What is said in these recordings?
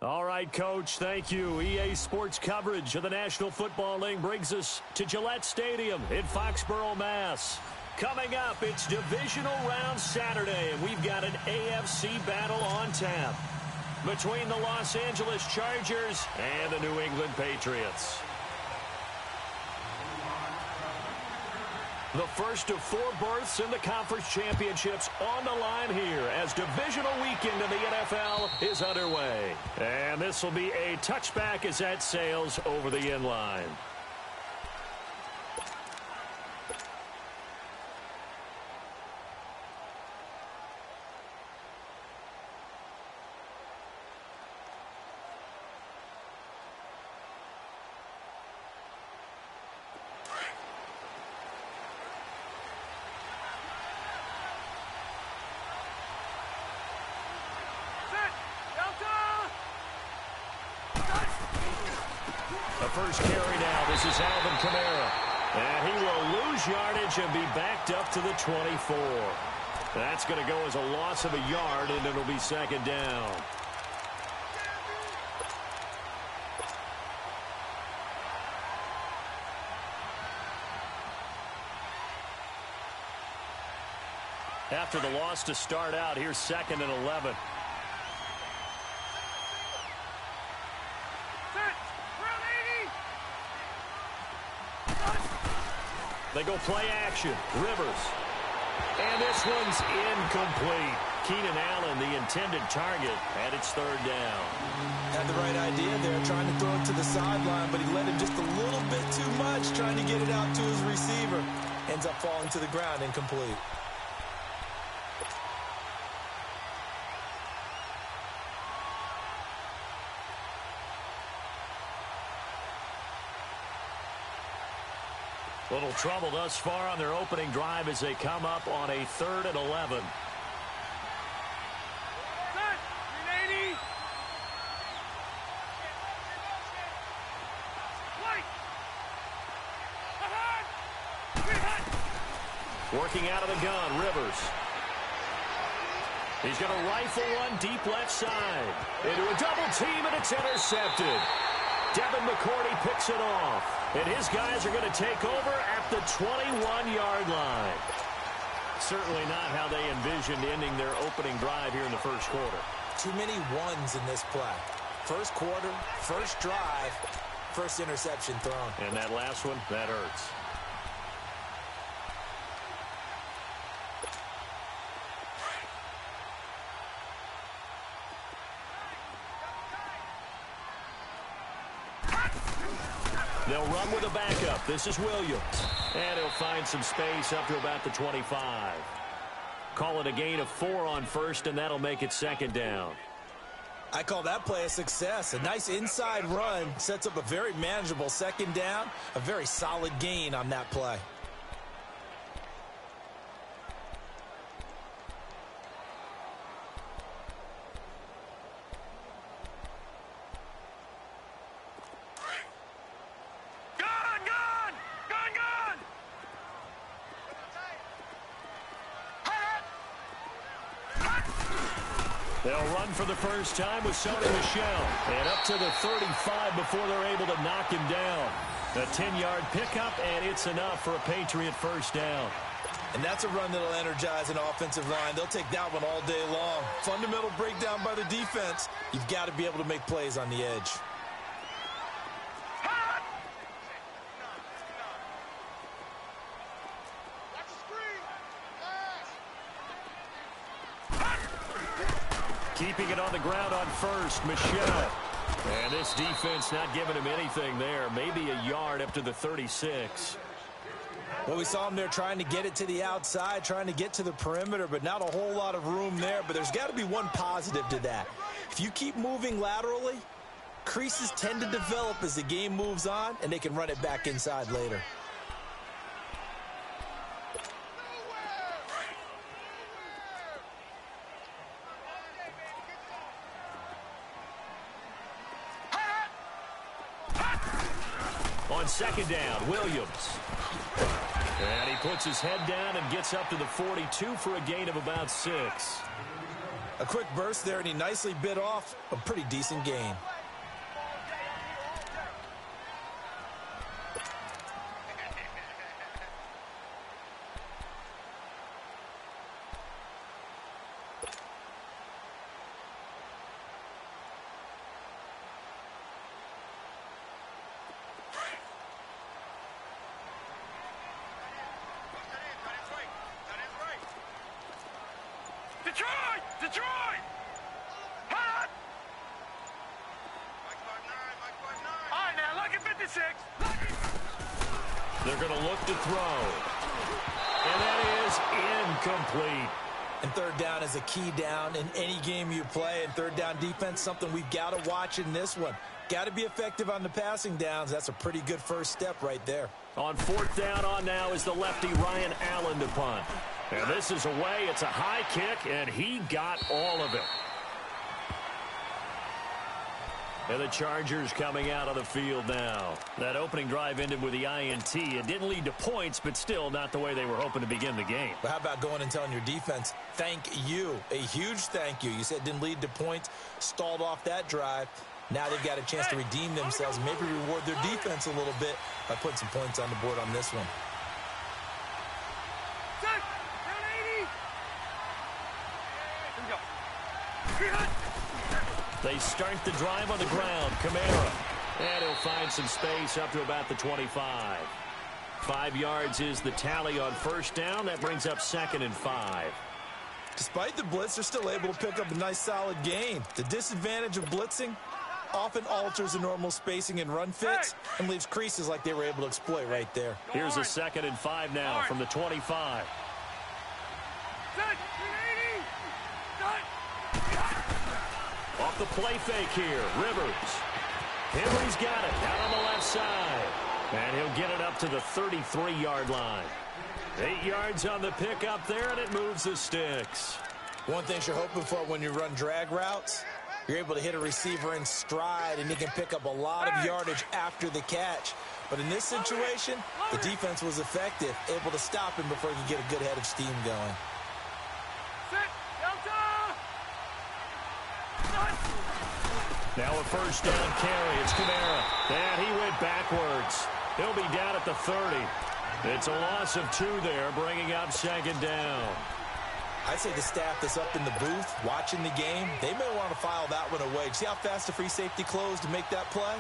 All right, Coach, thank you. EA Sports coverage of the National Football League brings us to Gillette Stadium in Foxborough, Mass. Coming up, it's Divisional Round Saturday, and we've got an AFC battle on tap between the Los Angeles Chargers and the New England Patriots. The first of 4 berths in the conference championships on the line here as divisional weekend in the NFL is underway. And this will be a touchback as that sails over the end line. First carry now. This is Alvin Kamara. And he will lose yardage and be backed up to the 24. That's going to go as a loss of a yard, and it'll be second down. After the loss to start out, here's 2nd and 11. They go play action. Rivers. And this one's incomplete. Keenan Allen, the intended target, and it's 3rd down. Had the right idea there, trying to throw it to the sideline, but he let him just a little bit too much, trying to get it out to his receiver. Ends up falling to the ground, incomplete. Little trouble thus far on their opening drive as they come up on a 3rd and 11. Working out of the gun, Rivers. He's going to rifle one deep left side. Into a double team, and it's intercepted. Devin McCourty picks it off. And his guys are going to take over at the 21-yard line. Certainly not how they envisioned ending their opening drive here in the first quarter. Too many ones in this play. First quarter, first drive, first interception thrown. And that last one, that hurts. They'll run with a backup. This is Williams. And he'll find some space up to about the 25. Call it a gain of 4 on first, and that'll make it 2nd down. I call that play a success. A nice inside run sets up a very manageable 2nd down. A very solid gain on that play. They'll run for the first time with Sony Michel. And up to the 35 before they're able to knock him down. A 10-yard pickup, and it's enough for a Patriot first down. And that's a run that'll energize an offensive line. They'll take that one all day long. Fundamental breakdown by the defense. You've got to be able to make plays on the edge. Keeping it on the ground on first, Michel. And this defense not giving him anything there. Maybe a yard up to the 36. Well, we saw him there trying to get it to the outside, trying to get to the perimeter, but not a whole lot of room there. But there's got to be one positive to that. If you keep moving laterally, creases tend to develop as the game moves on, and they can run it back inside later. On 2nd down, Williams. And he puts his head down and gets up to the 42 for a gain of about 6. A quick burst there, and he nicely bit off a pretty decent gain. Detroit! Hot! All right, now, look at 56. They're going to look to throw. And that is incomplete. And third down is a key down in any game you play. And third down defense, something we've got to watch in this one. Got to be effective on the passing downs. That's a pretty good first step right there. On fourth down on now is the lefty Ryan Allen to punt. And this is away. It's a high kick, and he got all of it. And the Chargers coming out of the field now. That opening drive ended with the INT. It didn't lead to points, but still not the way they were hoping to begin the game. But how about going and telling your defense, thank you, a huge thank you. You said it didn't lead to points, stalled off that drive. Now they've got a chance to redeem themselves, maybe reward their defense a little bit by putting some points on the board on this one. They start the drive on the ground. Kamara. And he'll find some space up to about the 25. 5 yards is the tally on first down. That brings up 2nd and 5. Despite the blitz, they're still able to pick up a nice solid gain. The disadvantage of blitzing often alters the normal spacing and run fits and leaves creases like they were able to exploit right there. Here's a 2nd and 5 now from the 25. Off the play fake here, Rivers. Henry's got it out on the left side. And he'll get it up to the 33-yard line. 8 yards on the pickup there, and it moves the sticks. One thing you're hoping for when you run drag routes, you're able to hit a receiver in stride, and he can pick up a lot of yardage after the catch. But in this situation, the defense was effective, able to stop him before he could get a good head of steam going. Now a first down carry. It's Kamara. And he went backwards. He'll be down at the 30. It's a loss of 2 there, bringing up 2nd down. I'd say the staff that's up in the booth watching the game, they may want to file that one away. See how fast the free safety closed to make that play?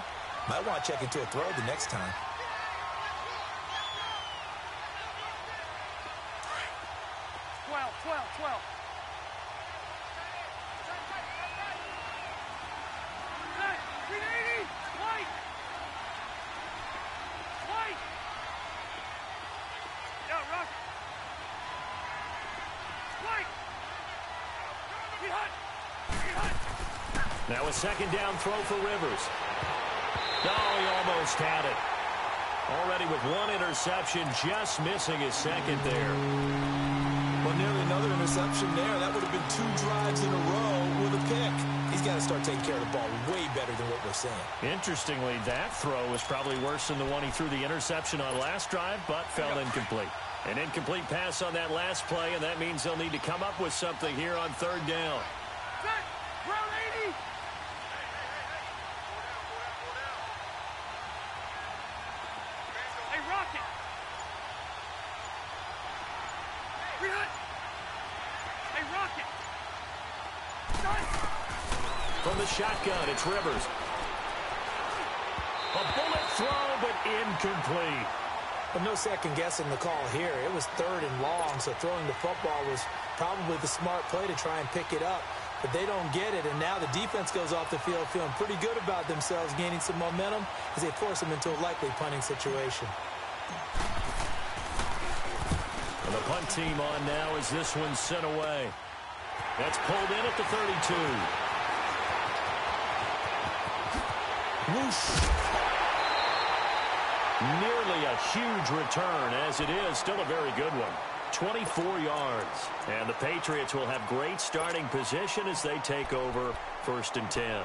Might want to check into a throw the next time. Now a 2nd down throw for Rivers. No, he almost had it. Already with 1 interception, just missing his 2nd there. Well, nearly another interception there. That would have been 2 drives in a row with a pick. He's got to start taking care of the ball way better than what we're seeing. Interestingly, that throw was probably worse than the one he threw the interception on last drive, but fell incomplete. An incomplete pass on that last play, and that means they'll need to come up with something here on 3rd down. From the shotgun, it's Rivers. A bullet throw, but incomplete. But no second guessing the call here. It was 3rd and long, so throwing the football was probably the smart play to try and pick it up. But they don't get it, and now the defense goes off the field feeling pretty good about themselves, gaining some momentum as they force them into a likely punting situation. And the punt team on now as this one's sent away. That's pulled in at the 32. Whoosh. Nearly a huge return, as it is still a very good one. 24 yards. And the Patriots will have great starting position as they take over 1st and 10.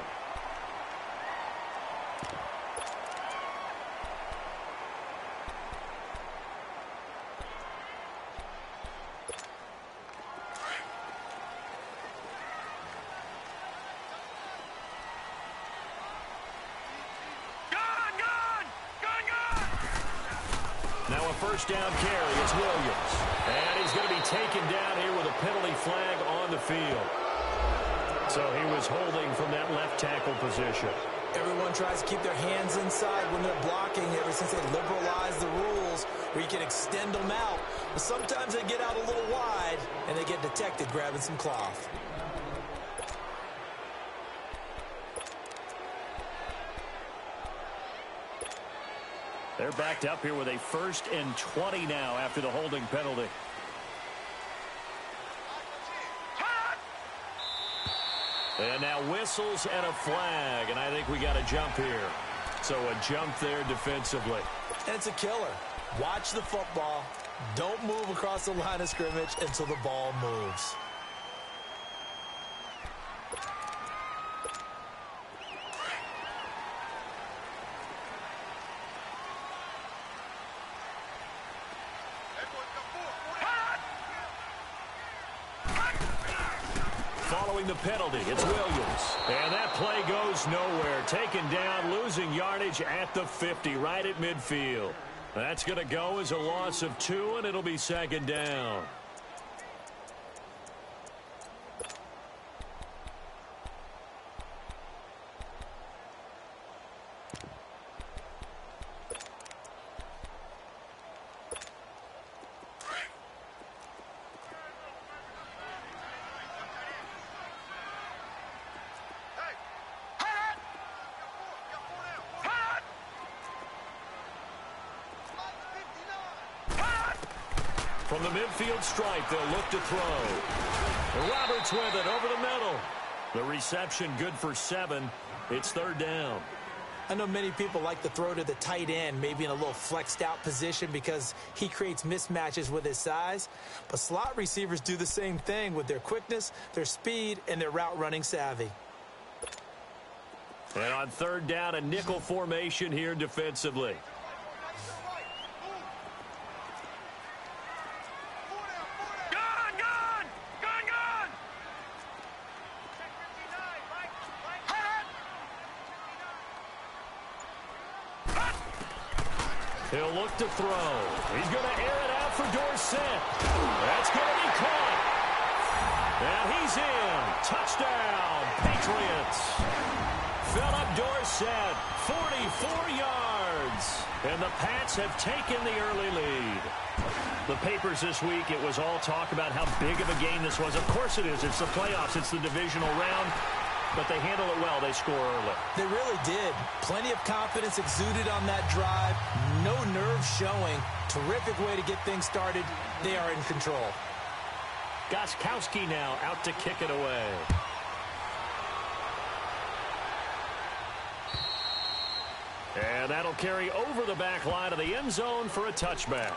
Now a first down carry. It's Williams. And he's going to be taken down here with a penalty flag on the field. So he was holding from that left tackle position. Everyone tries to keep their hands inside when they're blocking ever since they liberalized the rules where you can extend them out. But sometimes they get out a little wide and they get detected grabbing some cloth. They're backed up here with a 1st and 20 now after the holding penalty. And now whistles and a flag, and I think we got a jump here. So a jump there defensively. And it's a killer. Watch the football. Don't move across the line of scrimmage until the ball moves. Following the penalty, it's Williams. And that play goes nowhere. Taken down, losing yardage at the 50, right at midfield. That's going to go as a loss of 2, and it'll be 2nd down. From the midfield stripe, they'll look to throw. Roberts with it over the middle. The reception good for 7. It's 3rd down. I know many people like to throw to the tight end, maybe in a little flexed out position because he creates mismatches with his size. But slot receivers do the same thing with their quickness, their speed, and their route running savvy. And on 3rd down, a nickel formation here defensively. He'll look to throw. He's going to air it out for Dorsett. That's going to be caught. And he's in. Touchdown, Patriots. Philip Dorsett, 44 yards. And the Pats have taken the early lead. The papers this week, it was all talk about how big of a game this was. Of course it is. It's the playoffs. It's the divisional round. But they handle it well. They score early. They really did. Plenty of confidence exuded on that drive. No nerves showing. Terrific way to get things started. They are in control. Gostkowski now out to kick it away. And that'll carry over the back line of the end zone for a touchback.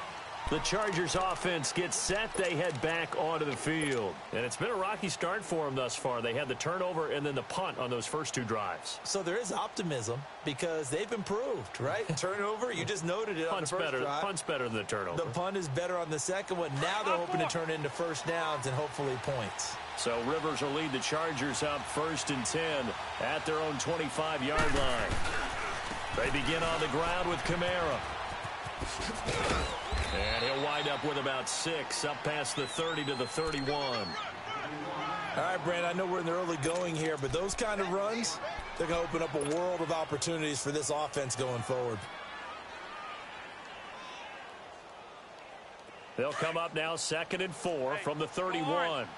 The Chargers offense gets set. They head back onto the field. And it's been a rocky start for them thus far. They had the turnover and then the punt on those first 2 drives. So there is optimism because they've improved, right? Turnover, you just noted it on the first drive. Punt's better than the turnover. The punt is better on the second one. Now they're hoping to turn it into first downs and hopefully points. So Rivers will lead the Chargers up 1st and 10 at their own 25-yard line. They begin on the ground with Kamara. And he'll wind up with about 6, up past the 30 to the 31. All right, Brandon, I know we're in the early going here, but those kind of runs, they're going to open up a world of opportunities for this offense going forward. They'll come up now 2nd and 4 from the 31. Orange.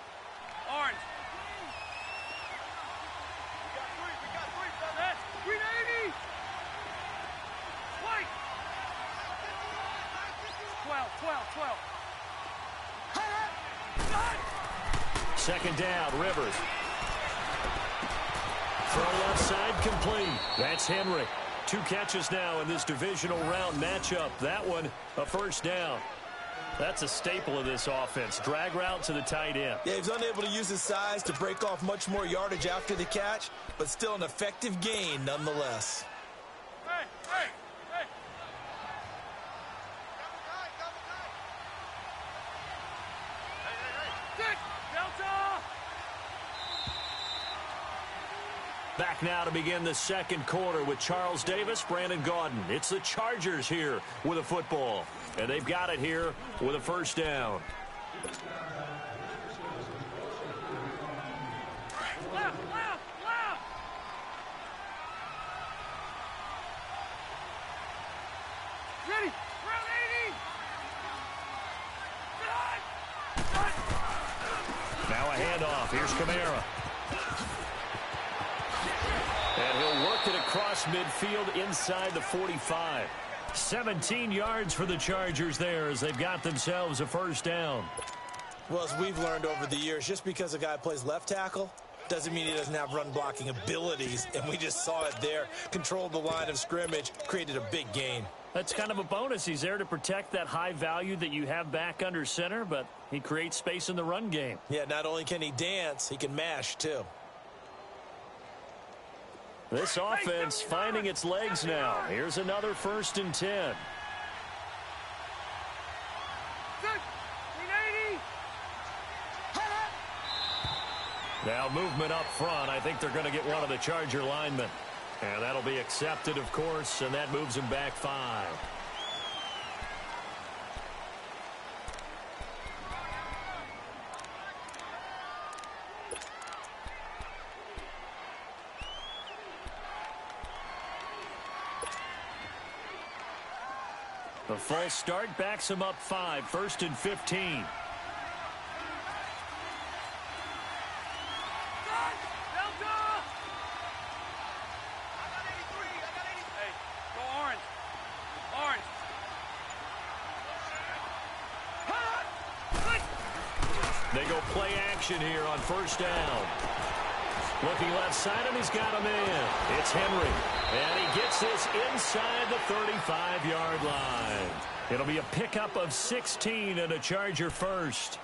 Second down, Rivers. Throw left side complete. That's Henry. 2 catches now in this divisional round matchup. That one, a first down. That's a staple of this offense. Drag route to the tight end. Yeah, he's unable to use his size to break off much more yardage after the catch, but still an effective gain nonetheless. Back now to begin the second quarter with Charles Davis, Brandon Gaudin. It's the Chargers here with a football, and they've got it here with a first down. Now a handoff. Here's Kamara. And he'll work it across midfield inside the 45. 17 yards for the Chargers there as they've got themselves a first down. Well, as we've learned over the years, just because a guy plays left tackle doesn't mean he doesn't have run blocking abilities. And we just saw it there. Controlled the line of scrimmage, created a big gain. That's kind of a bonus. He's there to protect that high value that you have back under center, but he creates space in the run game. Yeah, not only can he dance, he can mash too. This offense finding its legs now. Here's another 1st and 10. Now movement up front. I think they're going to get one of the Charger linemen. And that'll be accepted, of course, and that moves him back 5. The false start backs him up 5, 1st and 15. They go play action here on 1st down. Looking left side, and he's got him in. It's Henry. And he gets this inside the 35-yard line. It'll be a pickup of 16 and a Charger first.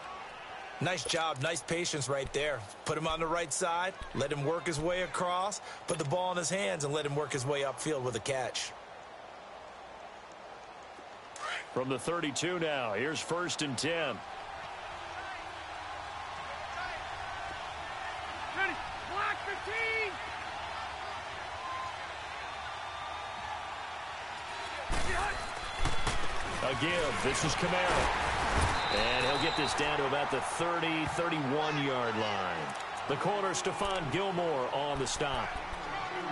Nice job, nice patience right there. Put him on the right side, let him work his way across, put the ball in his hands, and let him work his way upfield with a catch. From the 32 now, here's 1st and 10. A give. This is Kamara. And he'll get this down to about the 30, 31-yard line. The corner, Stephon Gilmore on the stop.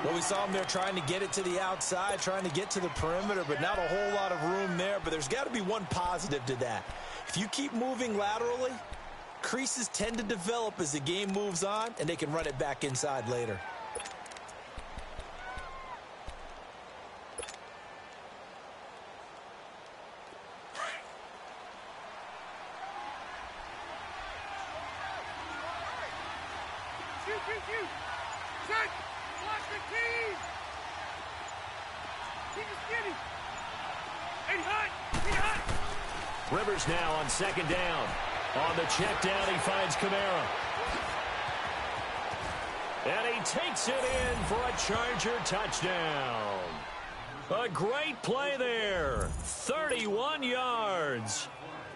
Well, we saw him there trying to get it to the outside, trying to get to the perimeter, but not a whole lot of room there. But there's got to be one positive to that. If you keep moving laterally, creases tend to develop as the game moves on, and they can run it back inside later. Rivers now on 2nd down. On the check down, he finds Kamara. And he takes it in for a Charger touchdown. A great play there. 31 yards.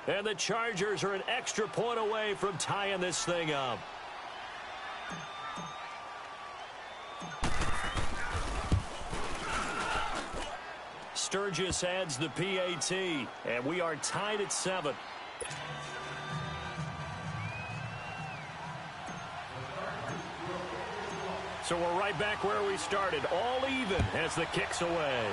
And the Chargers are an extra point away from tying this thing up. Sturgis adds the PAT, and we are tied at 7. So we're right back where we started, all even as the kick's away.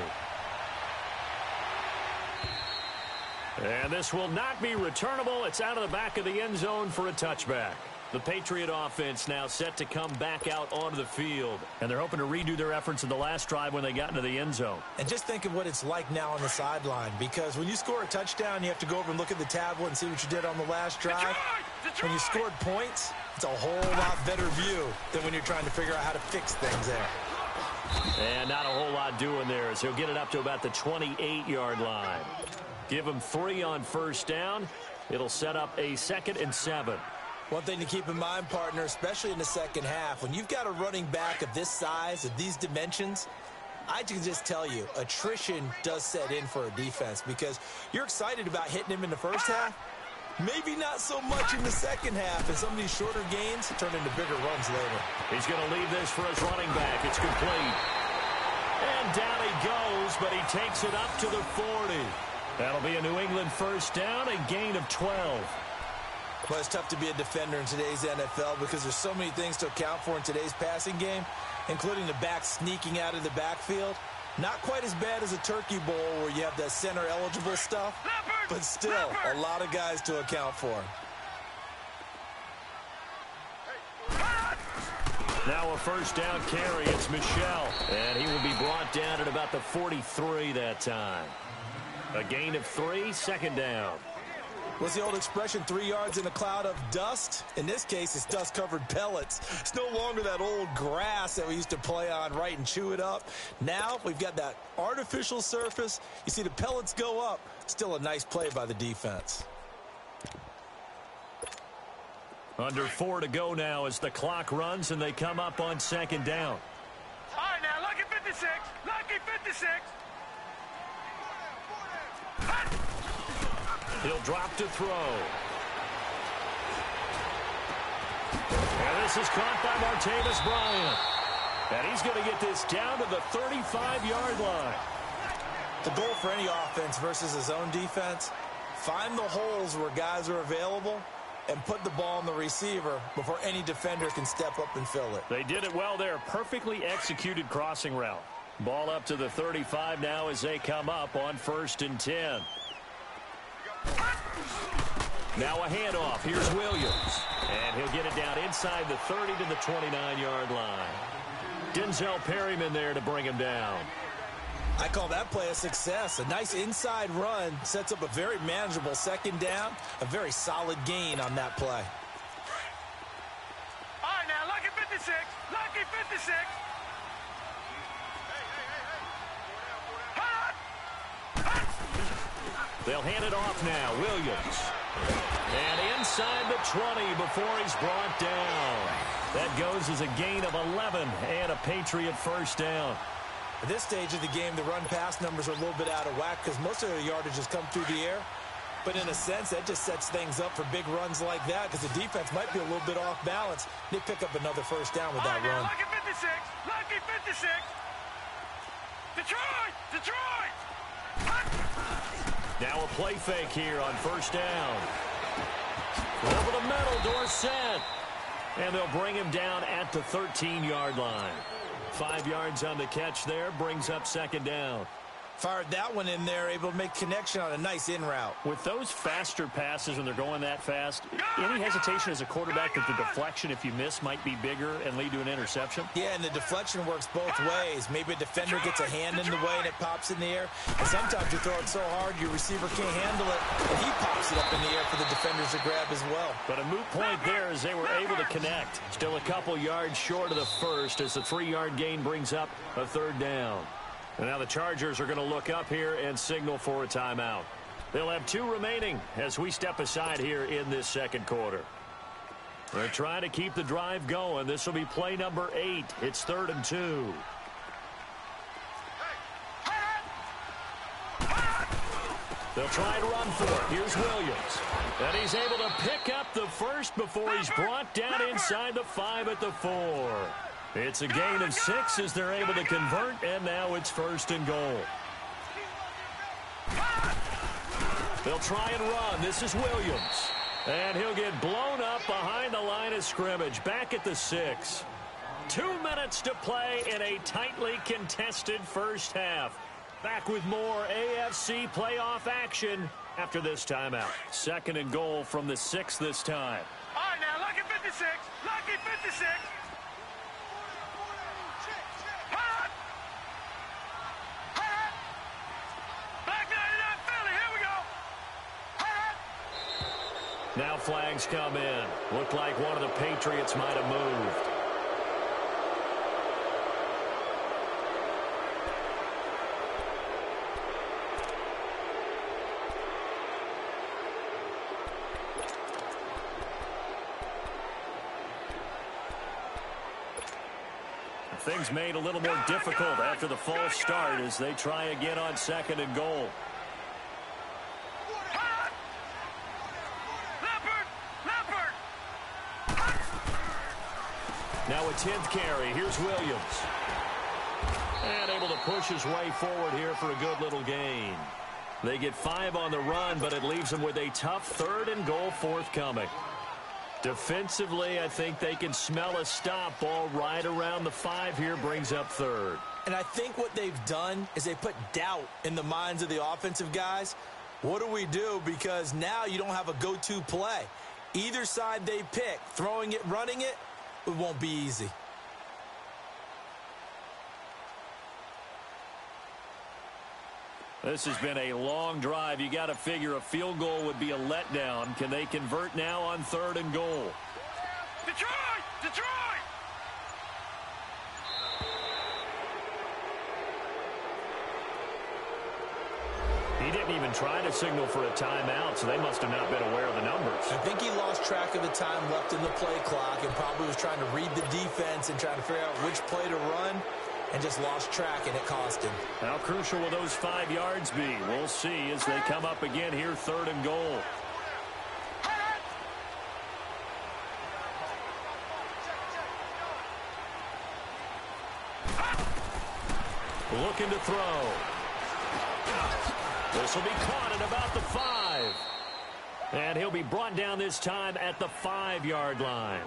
And this will not be returnable. It's out of the back of the end zone for a touchback. The Patriot offense now set to come back out onto the field. And they're hoping to redo their efforts in the last drive when they got into the end zone. And just think of what it's like now on the sideline. Because when you score a touchdown, you have to go over and look at the tablet and see what you did on the last drive. When you scored points, it's a whole lot better view than when you're trying to figure out how to fix things there. And not a whole lot doing there, as he'll get it up to about the 28-yard line. Give him 3 on 1st down. It'll set up a 2nd and 7. One thing to keep in mind, partner, especially in the second half, when you've got a running back of this size, of these dimensions, I can just tell you, attrition does set in for a defense because you're excited about hitting him in the first half, Maybe not so much in the second half, and some of these shorter gains turn into bigger runs later. He's going to leave this for his running back. It's complete. And down he goes, but he takes it up to the 40. That'll be a New England first down, a gain of 12. Well, it's tough to be a defender in today's NFL because there's so many things to account for in today's passing game, including the back sneaking out of the backfield. Not quite as bad as a turkey bowl where you have that center-eligible stuff, but still a lot of guys to account for. Now a first down carry. It's Michel, and he will be brought down at about the 43 that time. A gain of 3, second down. What's the old expression, 3 yards in a cloud of dust? In this case, it's dust-covered pellets. It's no longer that old grass that we used to play on, right, and chew it up. Now we've got that artificial surface. You see the pellets go up. Still a nice play by the defense. Under 4 to go now as the clock runs and they come up on second down. All right, now, lucky 56. Lucky 56. He'll drop to throw. And this is caught by Martavis Bryant. And he's going to get this down to the 35-yard line. The goal for any offense versus his own defense, find the holes where guys are available and put the ball on the receiver before any defender can step up and fill it. They did it well there. Perfectly executed crossing route. Ball up to the 35 now as they come up on 1st and 10. Now a handoff. Here's Williams. And he'll get it down inside the 30 to the 29-yard line. Denzel Perryman there to bring him down. I call that play a success. A nice inside run sets up a very manageable second down. A very solid gain on that play. All right, now, lucky 56. Lucky 56. They'll hand it off now. Williams. And inside the 20 before he's brought down. That goes as a gain of 11 and a Patriot first down. At this stage of the game, the run-pass numbers are a little bit out of whack because most of the yardage has come through the air. But in a sense, that just sets things up for big runs like that because the defense might be a little bit off balance. They pick up another first down with that run. Lucky 56. Lucky 56. Detroit! Detroit! Now a play fake here on first down. Over the middle, Dorsett. And they'll bring him down at the 13-yard line. 5 yards on the catch there, brings up second down. Fired that one in there, able to make connection on a nice in route. With those faster passes when they're going that fast, any hesitation as a quarterback that the deflection, if you miss, might be bigger and lead to an interception? Yeah, and the deflection works both ways. Maybe a defender gets a hand in the way and it pops in the air. And sometimes you throw it so hard your receiver can't handle it, and he pops it up in the air for the defenders to grab as well. But a moot point there as they were able to connect. Still a couple yards short of the first as the 3-yard gain brings up a third down. And now the Chargers are going to look up here and signal for a timeout. They'll have 2 remaining as we step aside here in this second quarter. They're trying to keep the drive going. This will be play number 8. It's 3rd and 2. They'll try to run for it. Here's Williams. And he's able to pick up the first before he's brought down inside the 5 at the 4. It's a gain of 6 as they're able to convert, and now it's 1st and goal. They'll try and run. This is Williams. And he'll get blown up behind the line of scrimmage, back at the 6. 2 minutes to play in a tightly contested first half. Back with more AFC playoff action after this timeout. 2nd and goal from the 6 this time. All right, now, lucky 56. Lucky 56. Now flags come in. Looked like one of the Patriots might have moved. Things made a little more difficult after the false start as they try again on 2nd and goal. a 10th carry. Here's Williams. And able to push his way forward here for a good little gain. They get 5 on the run, but it leaves them with a tough 3rd and goal forthcoming. Defensively, I think they can smell a stop. Ball right around the 5 here, brings up 3rd. And I think what they've done is they put doubt in the minds of the offensive guys. What do we do? Because now you don't have a go-to play. Either side they pick, throwing it, running it, it won't be easy. This has been a long drive. You got to figure a field goal would be a letdown. Can they convert now on 3rd and goal? Detroit! Detroit! He didn't even try to signal for a timeout, so they must have not been aware of the numbers. I think he lost track of the time left in the play clock and probably was trying to read the defense and trying to figure out which play to run and just lost track, and it cost him. How crucial will those 5 yards be? We'll see as they come up again here, 3rd and goal. Looking to throw. This will be caught at about the 5. And he'll be brought down this time at the 5-yard line.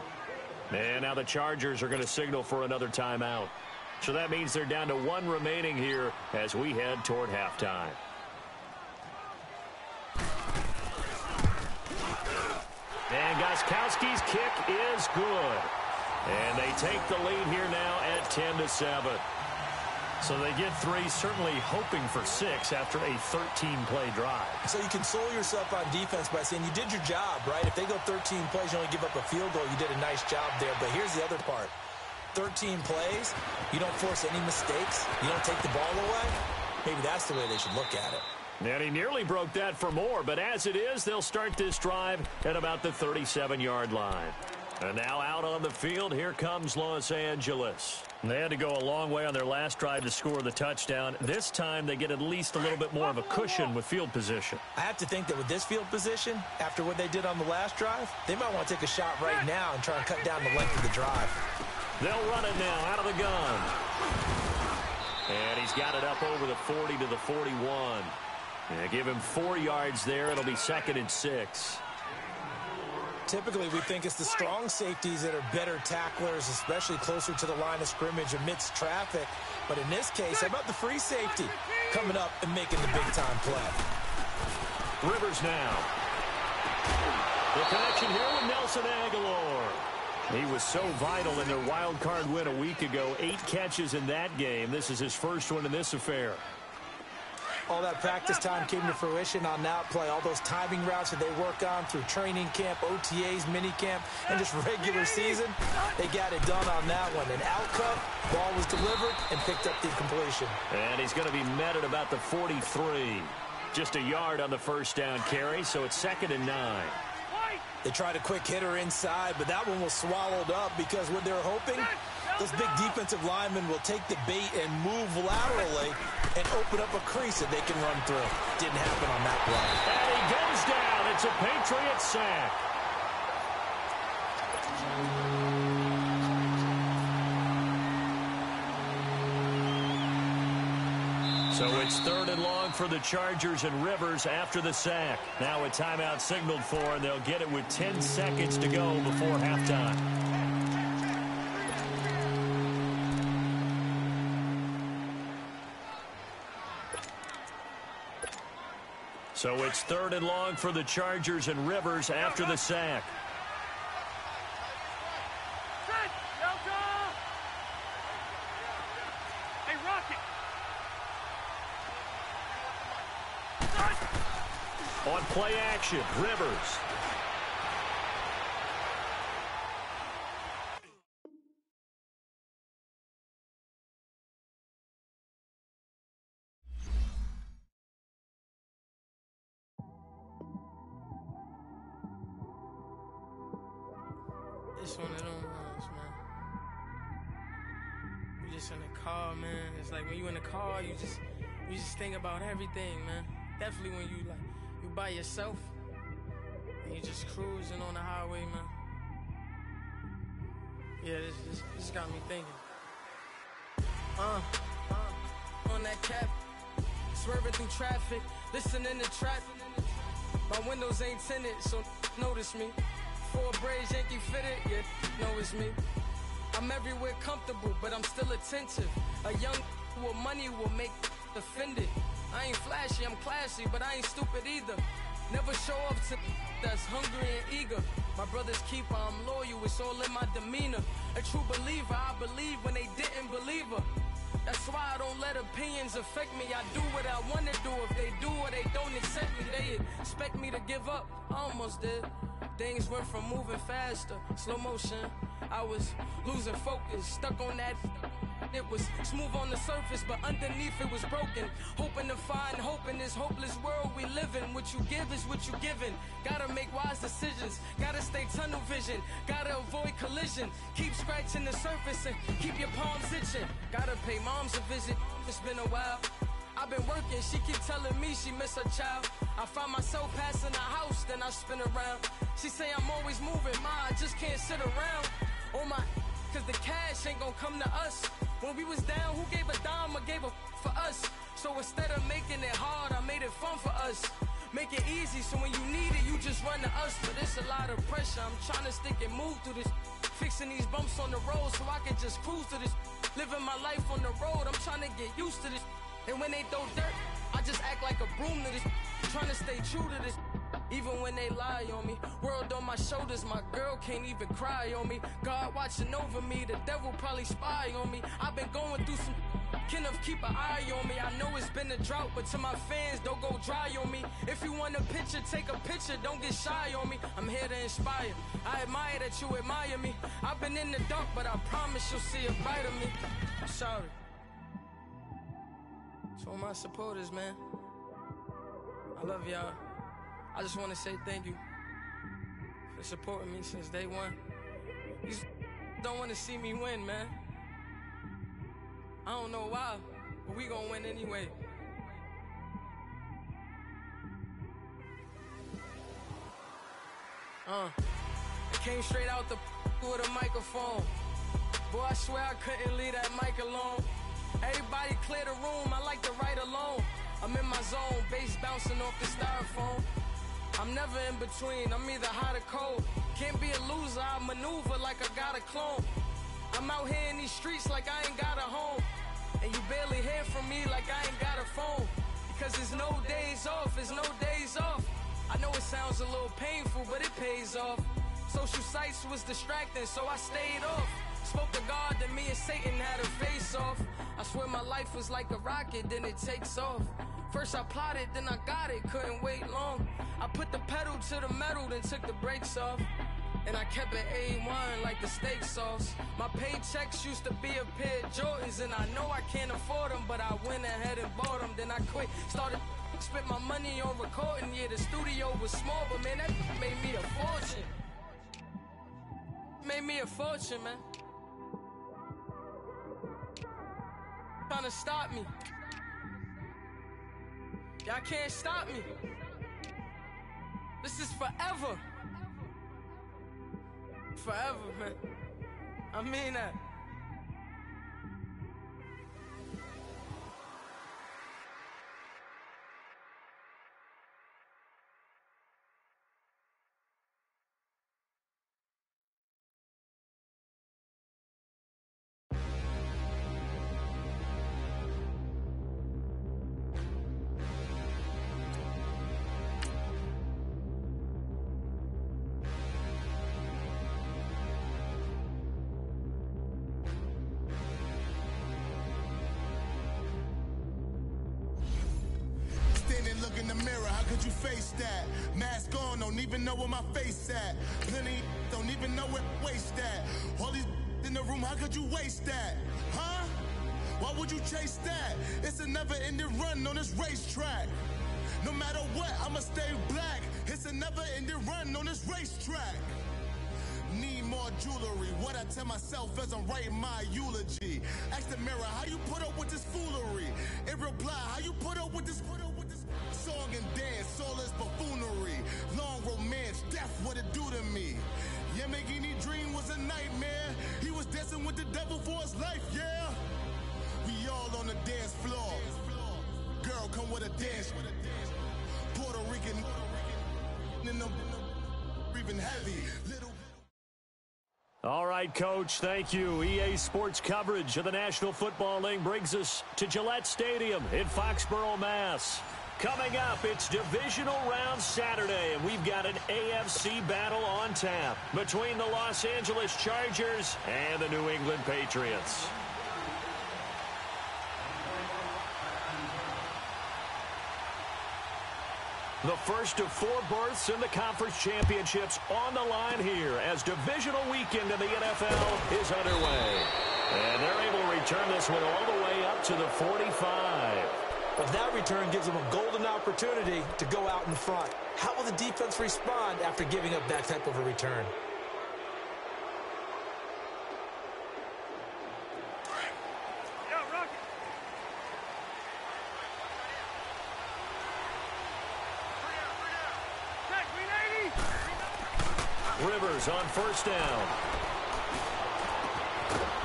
And now the Chargers are going to signal for another timeout. So that means they're down to 1 remaining here as we head toward halftime. And Gostkowski's kick is good. And they take the lead here now at 10-7. So they get 3, certainly hoping for 6 after a 13-play drive. So you console yourself on defense by saying you did your job, right? If they go 13 plays, you only give up a field goal, you did a nice job there. But here's the other part. 13 plays, you don't force any mistakes, you don't take the ball away. Maybe that's the way they should look at it. And he nearly broke that for more, but as it is, they'll start this drive at about the 37-yard line. And now out on the field, here comes Los Angeles. They had to go a long way on their last drive to score the touchdown. This time, they get at least a little bit more of a cushion with field position. I have to think that with this field position, after what they did on the last drive, they might want to take a shot right now and try and cut down the length of the drive. They'll run it now out of the gun. And he's got it up over the 40 to the 41. Yeah, give him 4 yards there. It'll be 2nd and 6. Typically, we think it's the strong safeties that are better tacklers, especially closer to the line of scrimmage amidst traffic. But in this case, how about the free safety coming up and making the big-time play? Rivers now. The connection here with Nelson Aguilar. He was so vital in their wild card win a week ago. 8 catches in that game. This is his first one in this affair. All that practice time came to fruition on that play. All those timing routes that they work on through training camp, OTAs, minicamp, and just regular season, they got it done on that one. An outcut, ball was delivered, and picked up the completion. And he's going to be met at about the 43. Just a yard on the first down carry, so it's 2nd and 9. They tried a quick hitter inside, but that one was swallowed up because what they're hoping, those big defensive linemen will take the bait and move laterally and open up a crease that they can run through. Didn't happen on that play. And he goes down. It's a Patriot sack. So it's 3rd and long for the Chargers and Rivers after the sack. Now a timeout signaled for, and they'll get it with 10 seconds to go before halftime. So it's 3rd and long for the Chargers and Rivers after the sack. Hey, Rocket! On play action, Rivers. It's one of them ones, man. You just in the car, man. It's like when you in the car, you just think about everything, man. Definitely when you by yourself and you just cruising on the highway, man. Yeah, this got me thinking. On that cap, swerving through traffic, listening to trap. My windows ain't tinted, so notice me. 4 braids, Yankee fitted, yeah, know it's me. I'm everywhere comfortable, but I'm still attentive. A young with money will make offended. I ain't flashy, I'm classy, but I ain't stupid either. Never show up to that's hungry and eager. My brother's keeper, I'm loyal, it's all in my demeanor. A true believer, I believe when they didn't believe her. That's why I don't let opinions affect me. I do what I want to do. If they do or they don't accept me, they expect me to give up. I almost did. Things went from moving faster, slow motion. I was losing focus, stuck on that. It was smooth on the surface, but underneath it was broken. Hoping to find hope in this hopeless world we live in. What you give is what you given. Gotta make wise decisions. Gotta stay tunnel vision. Gotta avoid collision. Keep scratching the surface and keep your palms itching. Gotta pay moms a visit. It's been a while. I've been working, she keep telling me she miss her child. I find myself passing the house, then I spin around. She say I'm always moving, ma, I just can't sit around. Oh my, cause the cash ain't gonna come to us. When we was down, who gave a dime or gave a for us? So instead of making it hard, I made it fun for us. Make it easy, so when you need it, you just run to us. But it's a lot of pressure, I'm trying to stick and move through this. Fixing these bumps on the road so I can just cruise to this. Living my life on the road, I'm trying to get used to this. And when they throw dirt, I just act like a broom to this. Trying to stay true to this. Even when they lie on me. World on my shoulders, my girl can't even cry on me. God watching over me, the devil probably spy on me. I've been going through some. Kenneth, keep an eye on me. I know it's been a drought, but to my fans, don't go dry on me. If you want a picture, take a picture, don't get shy on me. I'm here to inspire. I admire that you admire me. I've been in the dark, but I promise you'll see a brighter me. I'm sorry. To all my supporters, man, I love y'all. I just want to say thank you for supporting me since day one. You don't want to see me win, man. I don't know why, but we gonna win anyway. It came straight out the with a microphone. Boy, I swear I couldn't leave that mic alone. Everybody clear the room, I like to write alone. I'm in my zone, bass bouncing off the styrofoam. I'm never in between, I'm either hot or cold. Can't be a loser, I maneuver like I got a clone. I'm out here in these streets like I ain't got a home. And you barely hear from me like I ain't got a phone. Because there's no days off, there's no days off. I know it sounds a little painful, but it pays off. Social sites was distracting, so I stayed off. Spoke to God, then me and Satan had a face off. I swear my life was like a rocket, then it takes off. First I plotted, then I got it, couldn't wait long. I put the pedal to the metal, then took the brakes off. And I kept it A1 like the steak sauce. My paychecks used to be a pair of Jordans, and I know I can't afford them, but I went ahead and bought them. Then I quit, started spent my money on recording. Yeah, the studio was small, but man, that made me a fortune. Made me a fortune, man. Trying to stop me. Y'all can't stop me. This is forever. Forever, man. I mean that. In the mirror, how could you face that? Mask on, don't even know where my face at. Plenty don't even know where waste at. All these in the room, how could you waste that? Huh? Why would you chase that? It's a never-ending run on this racetrack. No matter what, I'ma stay black. It's a never-ending run on this racetrack. Need more jewelry. What I tell myself as I'm writing my eulogy. Ask the mirror, how you put up with this foolery? It reply, how you put up with this song and dance, soulless buffoonery. Long romance, death, what it do to me? Yeah, making me dream was a nightmare. He was dancing with the devil for his life, yeah. We all on the dance floor. Girl, come with a dance. Puerto Rican in the breathing heavy. All right, Coach, thank you. EA Sports coverage of the National Football League brings us to Gillette Stadium in Foxborough, Mass. Coming up, it's Divisional Round Saturday, and we've got an AFC battle on tap between the Los Angeles Chargers and the New England Patriots. The first of 4 berths in the conference championships on the line here as divisional weekend in the NFL is underway. And they're able to return this one all the way up to the 45. But that return gives them a golden opportunity to go out in front. How will the defense respond after giving up that type of a return? Rivers on first down.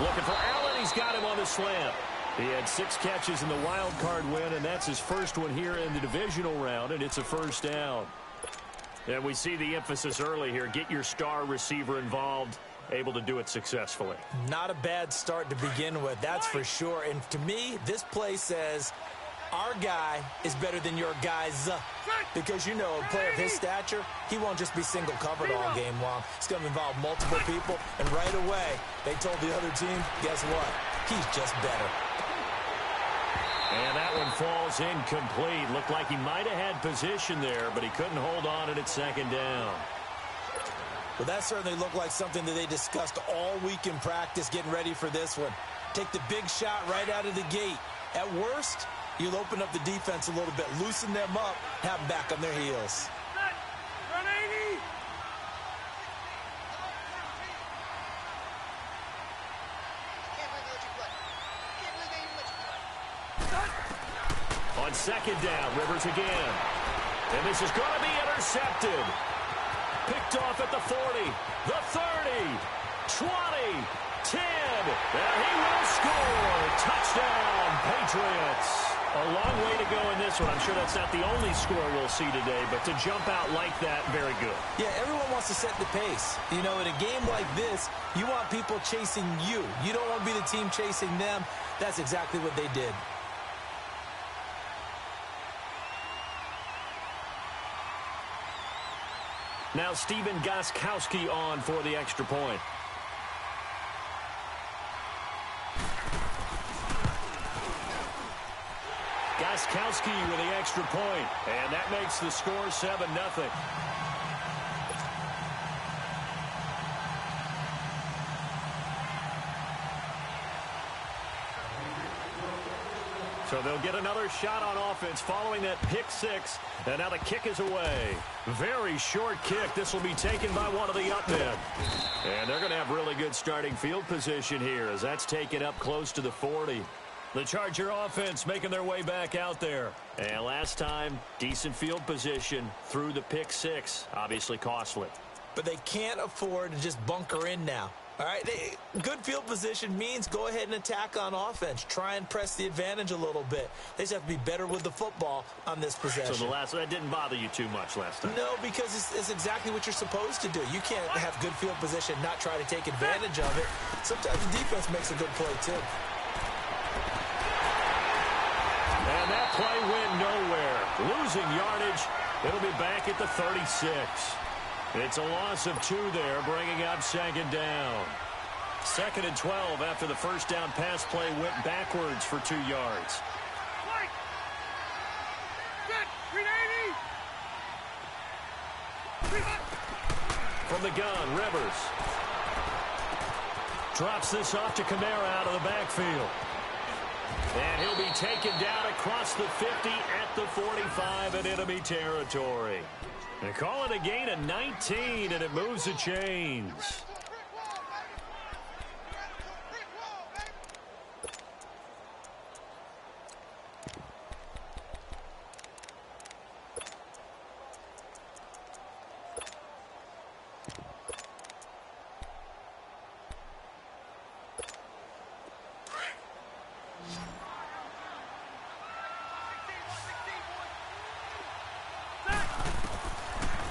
Looking for Allen. He's got him on the slant. He had 6 catches in the wild card win, and that's his first one here in the divisional round, and it's a first down. And we see the emphasis early here. Get your star receiver involved, able to do it successfully. Not a bad start to begin with, that's for sure. And to me, this play says our guy is better than your guys. Because, you know, a player of his stature, he won't just be single covered all game long. It's going to involve multiple people. And right away, they told the other team, guess what? He's just better. And that one falls incomplete. Looked like he might have had position there, but he couldn't hold on it at second down. Well, that certainly looked like something that they discussed all week in practice getting ready for this one. Take the big shot right out of the gate. At worst, you'll open up the defense a little bit, loosen them up, have them back on their heels. Run 80! On second down, Rivers again. And this is going to be intercepted. Picked off at the 40, the 30, 20, 10. And he will score. Touchdown, Patriots. A long way to go in this one. I'm sure that's not the only score we'll see today, but to jump out like that, very good. Yeah, everyone wants to set the pace. You know, in a game like this, you want people chasing you. You don't want to be the team chasing them. That's exactly what they did. Now Stephen Gostkowski on for the extra point. Gostkowski with the extra point, and that makes the score 7-0. So they'll get another shot on offense following that pick 6, and now the kick is away. Very short kick. This will be taken by one of the up men. And they're going to have really good starting field position here as that's taken up close to the 40. The Charger offense making their way back out there. And last time, decent field position through the pick 6. Obviously costly. But they can't afford to just bunker in now. All right, good field position means go ahead and attack on offense. Try and press the advantage a little bit. They just have to be better with the football on this possession. So that didn't bother you too much last time? No, because it's exactly what you're supposed to do. You can't have good field position, not try to take advantage of it. Sometimes the defense makes a good play, too. And that play went nowhere. Losing yardage. It'll be back at the 36. It's a loss of 2 there, bringing up second down. 2nd and 12 after the first down pass play went backwards for 2 yards. From the gun, Rivers. Drops this off to Kamara out of the backfield. And he'll be taken down across the 50 at the 45 in enemy territory. They call it a gain of 19, and it moves the chains.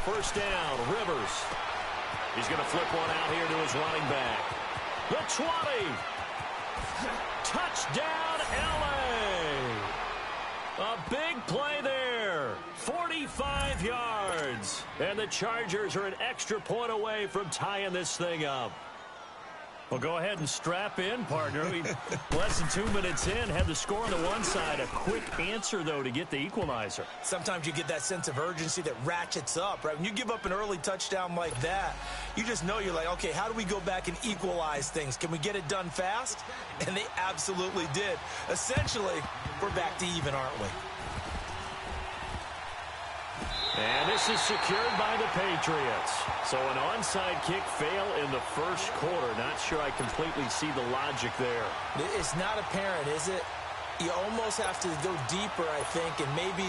first down. Rivers. He's going to flip one out here to his running back. The 20. Touchdown, L.A. A big play there. 45 yards. And the Chargers are an extra point away from tying this thing up. Well, go ahead and strap in, partner. Less than 2 minutes in, had the score on the one side. A quick answer, though, to get the equalizer. Sometimes you get that sense of urgency that ratchets up, right? When you give up an early touchdown like that, you just know you're like, okay, how do we go back and equalize things? Can we get it done fast? And they absolutely did. Essentially, we're back to even, aren't we? And this is secured by the Patriots. So an onside kick fail in the first quarter. Not sure I completely see the logic there. It's not apparent, is it? You almost have to go deeper, I think, and maybe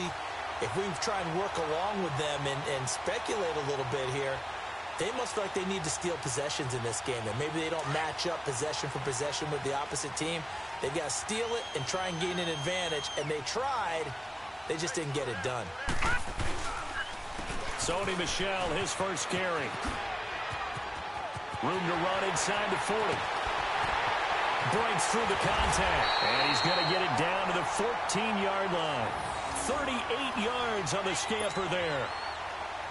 if we try and work along with them and speculate a little bit here, they must feel like they need to steal possessions in this game, and maybe they don't match up possession for possession with the opposite team. They've got to steal it and try and gain an advantage, and they tried. They just didn't get it done. Sony Michel, his first carry. Room to run inside the 40. Breaks through the contact. And he's going to get it down to the 14-yard line. 38 yards on the scamper there.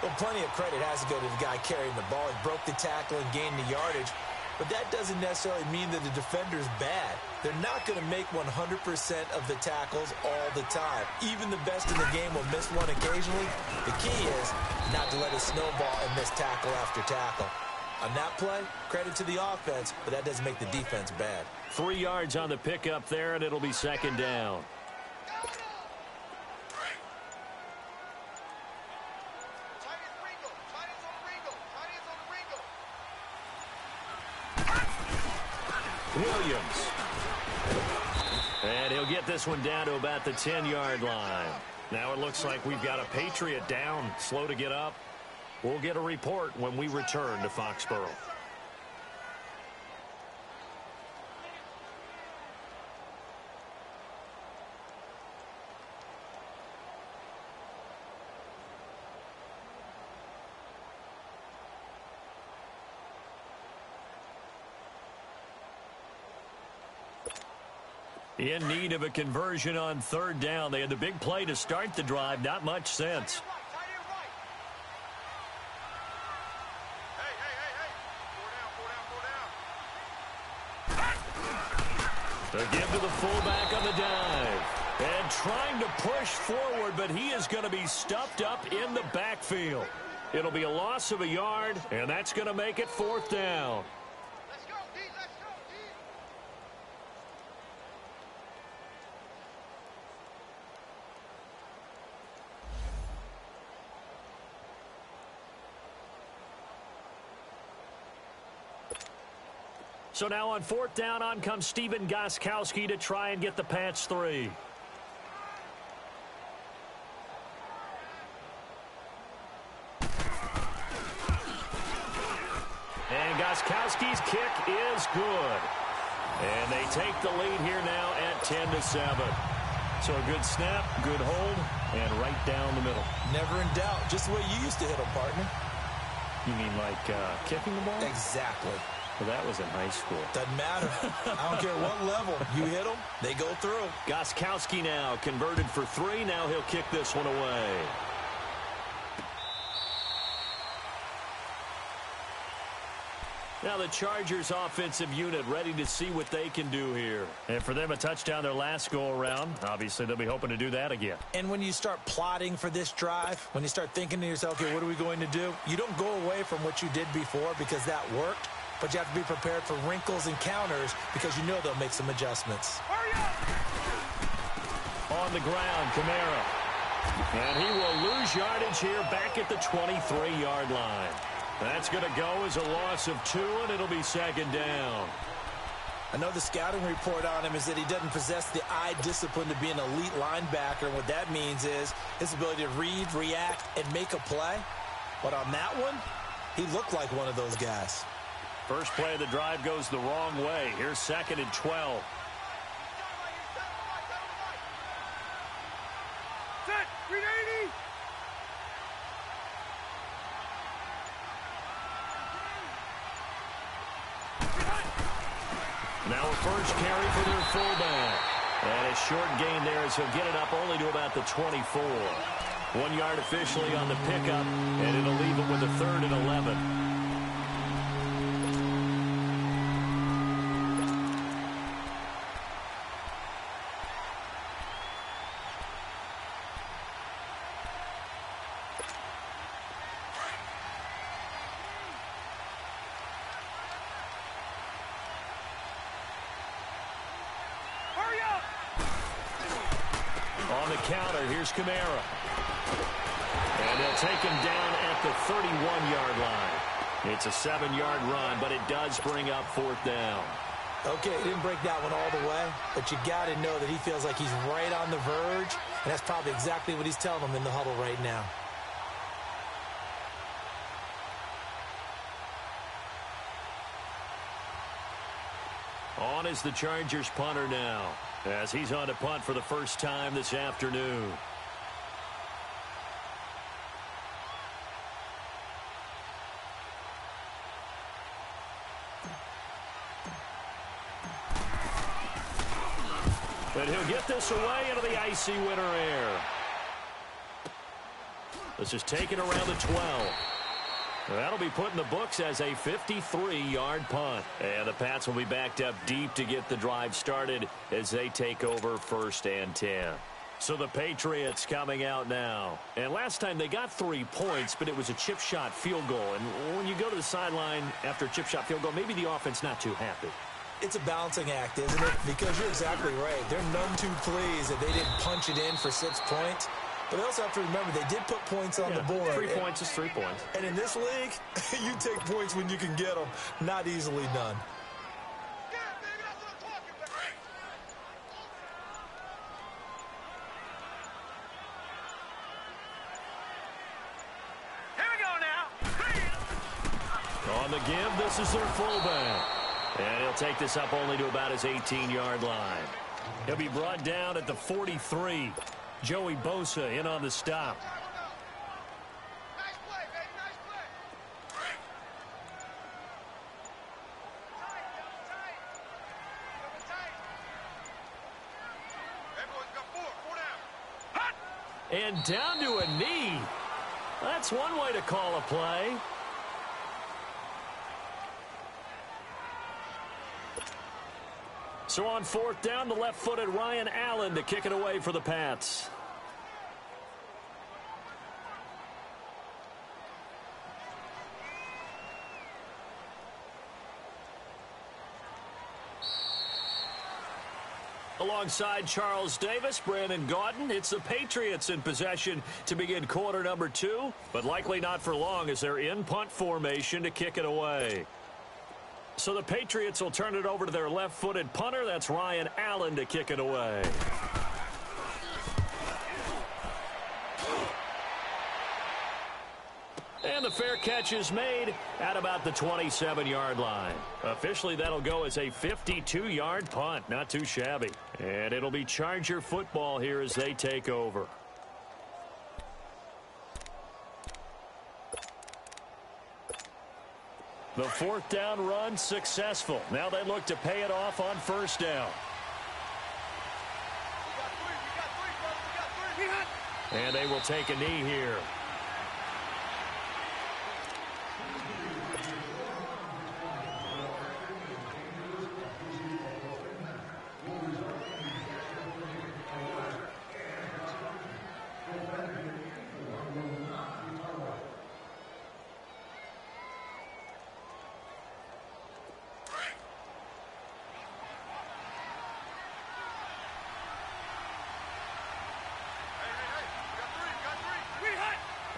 Well, plenty of credit has to go to the guy carrying the ball. He broke the tackle and gained the yardage. But that doesn't necessarily mean that the defender's bad. They're not going to make 100% of the tackles all the time. Even the best in the game will miss one occasionally. The key is not to let it snowball and miss tackle after tackle. On that play, credit to the offense, but that doesn't make the defense bad. 3 yards on the pickup there, and it'll be second down. Williams. And he'll get this one down to about the 10-yard line. Now it looks like we've got a Patriot down, slow to get up. We'll get a report when we return to Foxborough. In need of a conversion on third down. They had the big play to start the drive. Not much sense. They give to the fullback on the dive. And trying to push forward, but he is going to be stuffed up in the backfield. It'll be a loss of a yard, and that's going to make it fourth down. So now on fourth down, on comes Stephen Gostkowski to try and get the patch 3. And Gostkowski's kick is good. And they take the lead here now at 10-7. So a good snap, good hold, and right down the middle. Never in doubt. Just the way you used to hit them, partner. You mean like kicking the ball? Exactly. Well, that was in high school. Doesn't matter. I don't care what level. You hit them, they go through. Gostkowski now converted for 3. Now he'll kick this one away. Now the Chargers offensive unit ready to see what they can do here. And for them, a touchdown their last go-around. Obviously, they'll be hoping to do that again. And when you start plotting for this drive, when you start thinking to yourself, okay, what are we going to do? You don't go away from what you did before because that worked. But you have to be prepared for wrinkles and counters because you know they'll make some adjustments. On the ground, Kamara. And he will lose yardage here back at the 23-yard line. That's going to go as a loss of 2, and it'll be second down. I know the scouting report on him is that he doesn't possess the eye discipline to be an elite linebacker. And what that means is his ability to read, react, and make a play. But on that one, he looked like one of those guys. First play of the drive goes the wrong way. Here's second and 12. Set, 380. first carry for their fullback. And a short gain there as he'll get it up only to about the 24. 1 yard officially on the pickup, and it'll leave it with a 3rd and 11. On the counter, here's Kamara. And they'll take him down at the 31-yard line. It's a 7-yard run, but it does bring up 4th down. Okay, he didn't break that one all the way, but you got to know that he feels like he's right on the verge, and that's probably exactly what he's telling them in the huddle right now. On is the Chargers punter now, as he's on to punt for the first time this afternoon. And he'll get this away into the icy winter air. This is taken around the 12. That'll be put in the books as a 53-yard punt. And the Pats will be backed up deep to get the drive started as they take over 1st and 10. So the Patriots coming out now. And last time they got 3 points, but it was a chip shot field goal. And when you go to the sideline after a chip shot field goal, maybe the offense not too happy. It's a balancing act, isn't it? Because you're exactly right. They're none too pleased that they didn't punch it in for 6 points. But they also have to remember they did put points on the board. 3 points is 3 points. And in this league, you take points when you can get them. Not easily done. Here we go now. On the give, this is their fullback. And he'll take this up only to about his 18-yard line. He'll be brought down at the 43. Joey Bosa in on the stop. Nice play, baby, nice play. Everyone's got 4 down. And down to a knee. That's one way to call a play. So on 4th down, the left-footed Ryan Allen to kick it away for the Pats. Alongside Charles Davis, Brandon Gaudin, it's the Patriots in possession to begin quarter number 2, but likely not for long as they're in punt formation to kick it away. So the Patriots will turn it over to their left-footed punter. That's Ryan Allen to kick it away. And the fair catch is made at about the 27-yard line. Officially, that'll go as a 52-yard punt. Not too shabby. And it'll be Charger football here as they take over. The 4th down run successful. Now they look to pay it off on 1st down. We got 3. And they will take a knee here.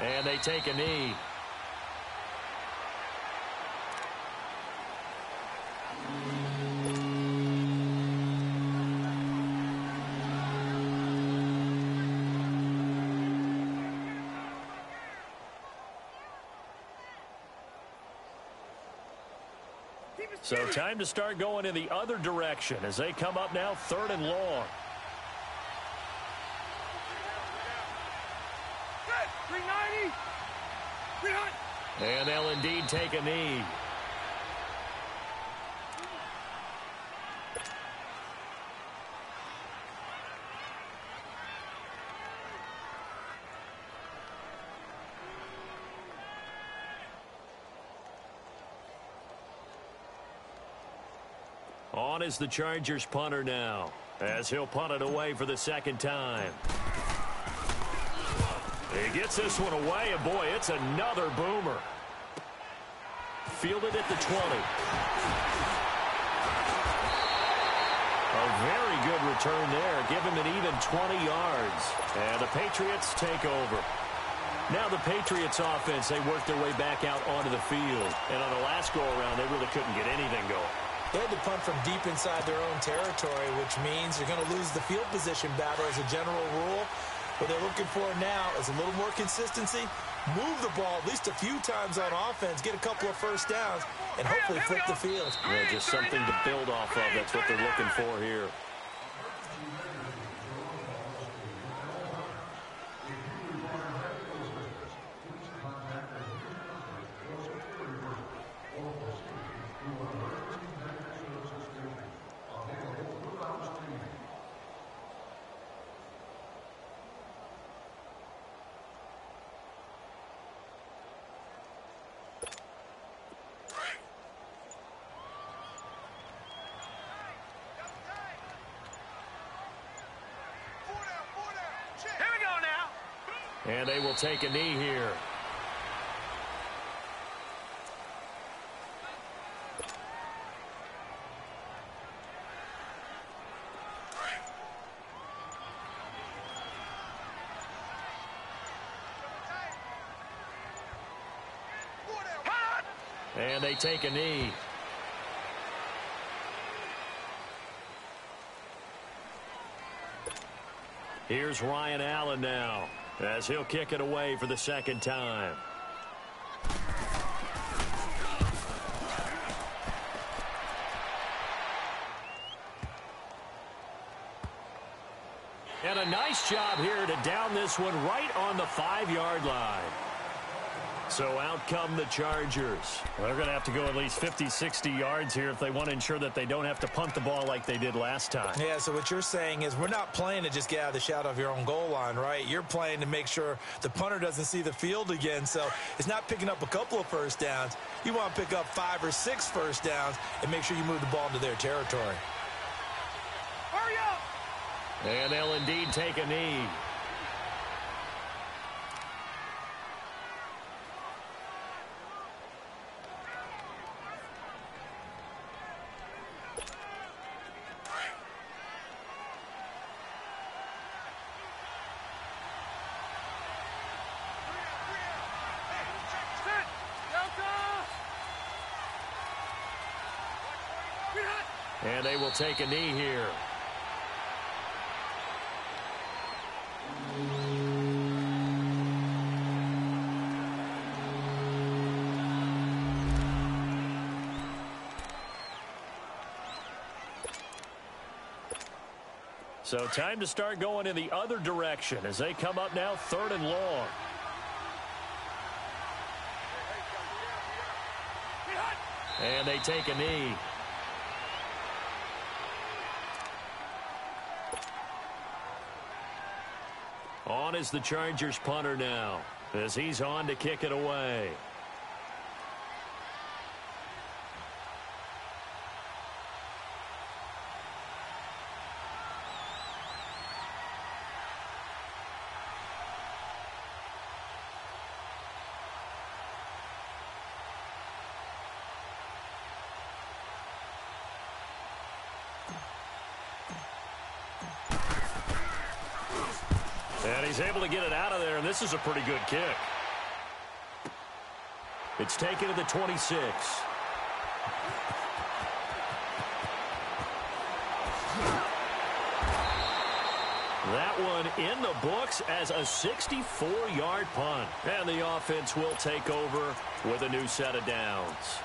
And they take a knee. So time to start going in the other direction as they come up now 3rd and long. 390. 300. And they'll indeed take a knee. On is the Chargers punter now, as he'll punt it away for the second time. He gets this one away, and boy, it's another boomer. Fielded at the 20. A very good return there. Give him an even 20 yards. And the Patriots take over. Now the Patriots offense, they work their way back out onto the field. And on the last go-around, they really couldn't get anything going. They had to punt from deep inside their own territory, which means you're going to lose the field position battle as a general rule. What they're looking for now is a little more consistency, move the ball at least a few times on offense, get a couple of first downs, and hopefully flip the field. Yeah, just something to build off of. That's what they're looking for here. And they will take a knee here. And they take a knee. Here's Ryan Allen now, as he'll kick it away for the second time. And a nice job here to down this one right on the 5-yard line. So out come the Chargers. Well, they're going to have to go at least 50, 60 yards here if they want to ensure that they don't have to punt the ball like they did last time. Yeah, so what you're saying is we're not playing to just get out of the shadow of your own goal line, right? You're playing to make sure the punter doesn't see the field again. So it's not picking up a couple of first downs. You want to pick up 5 or 6 first downs and make sure you move the ball into their territory. Hurry up! And they'll indeed take a knee. And they will take a knee here. So time to start going in the other direction as they come up now 3rd and long. And they take a knee. On is the Chargers punter now, as he's on to kick it away. And he's able to get it out of there, and this is a pretty good kick. It's taken to the 26. That one in the books as a 64-yard punt. And the offense will take over with a new set of downs.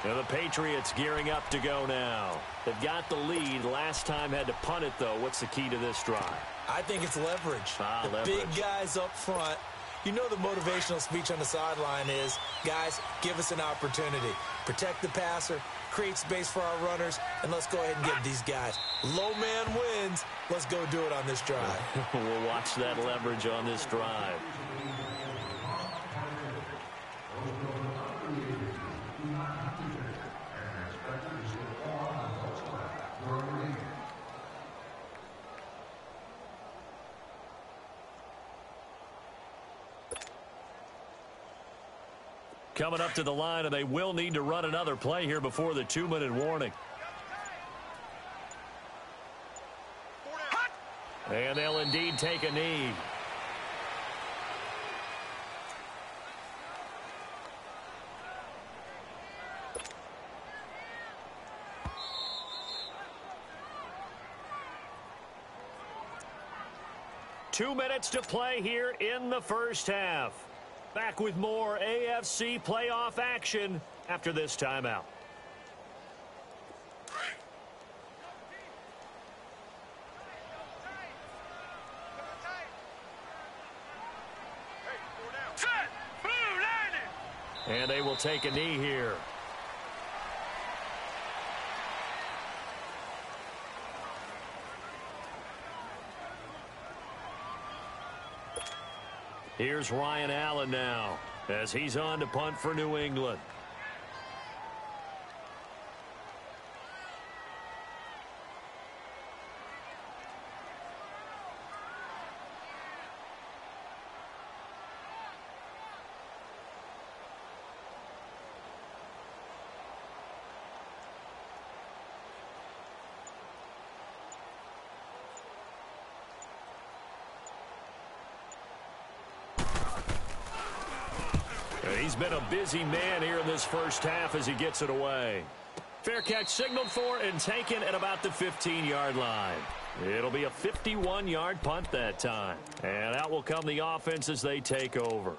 Now the Patriots gearing up to go now. They've got the lead. Last time had to punt it, though. What's the key to this drive? I think it's leverage. Leverage. Big guys up front. You know the motivational speech on the sideline is, guys, give us an opportunity. Protect the passer, create space for our runners, and let's go ahead and get these guys. Low man wins. Let's go do it on this drive. We'll watch that leverage on this drive. coming up to the line, and they will need to run another play here before the 2-minute warning. And they'll indeed take a knee. Two minutes to play here in the first half. Back with more AFC playoff action after this timeout. And they will take a knee here. Here's Ryan Allen now as he's on to punt for New England. He's been a busy man here in this first half as he gets it away. Fair catch signaled for and taken at about the 15-yard line. It'll be a 51-yard punt that time. And out will come the offense as they take over.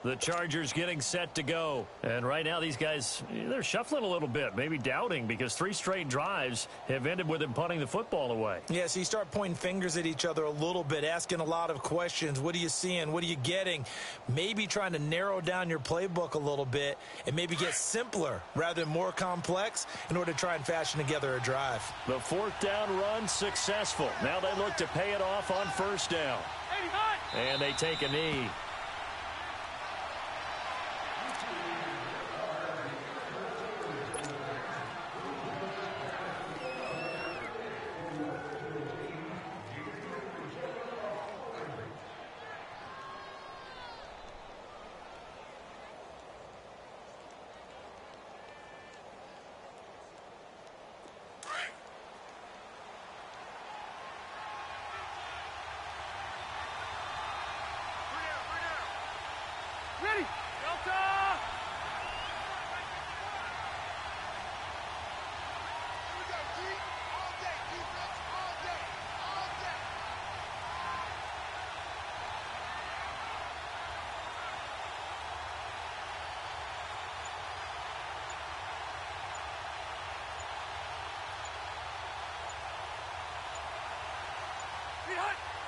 The Chargers getting set to go. And right now these guys, they're shuffling a little bit, maybe doubting, because 3 straight drives have ended with them punting the football away. Yeah, so you start pointing fingers at each other a little bit, asking a lot of questions. What are you seeing? What are you getting? Maybe trying to narrow down your playbook a little bit and maybe get simpler rather than more complex in order to try and fashion together a drive. The 4th down run successful. Now they look to pay it off on 1st down. And they take a knee.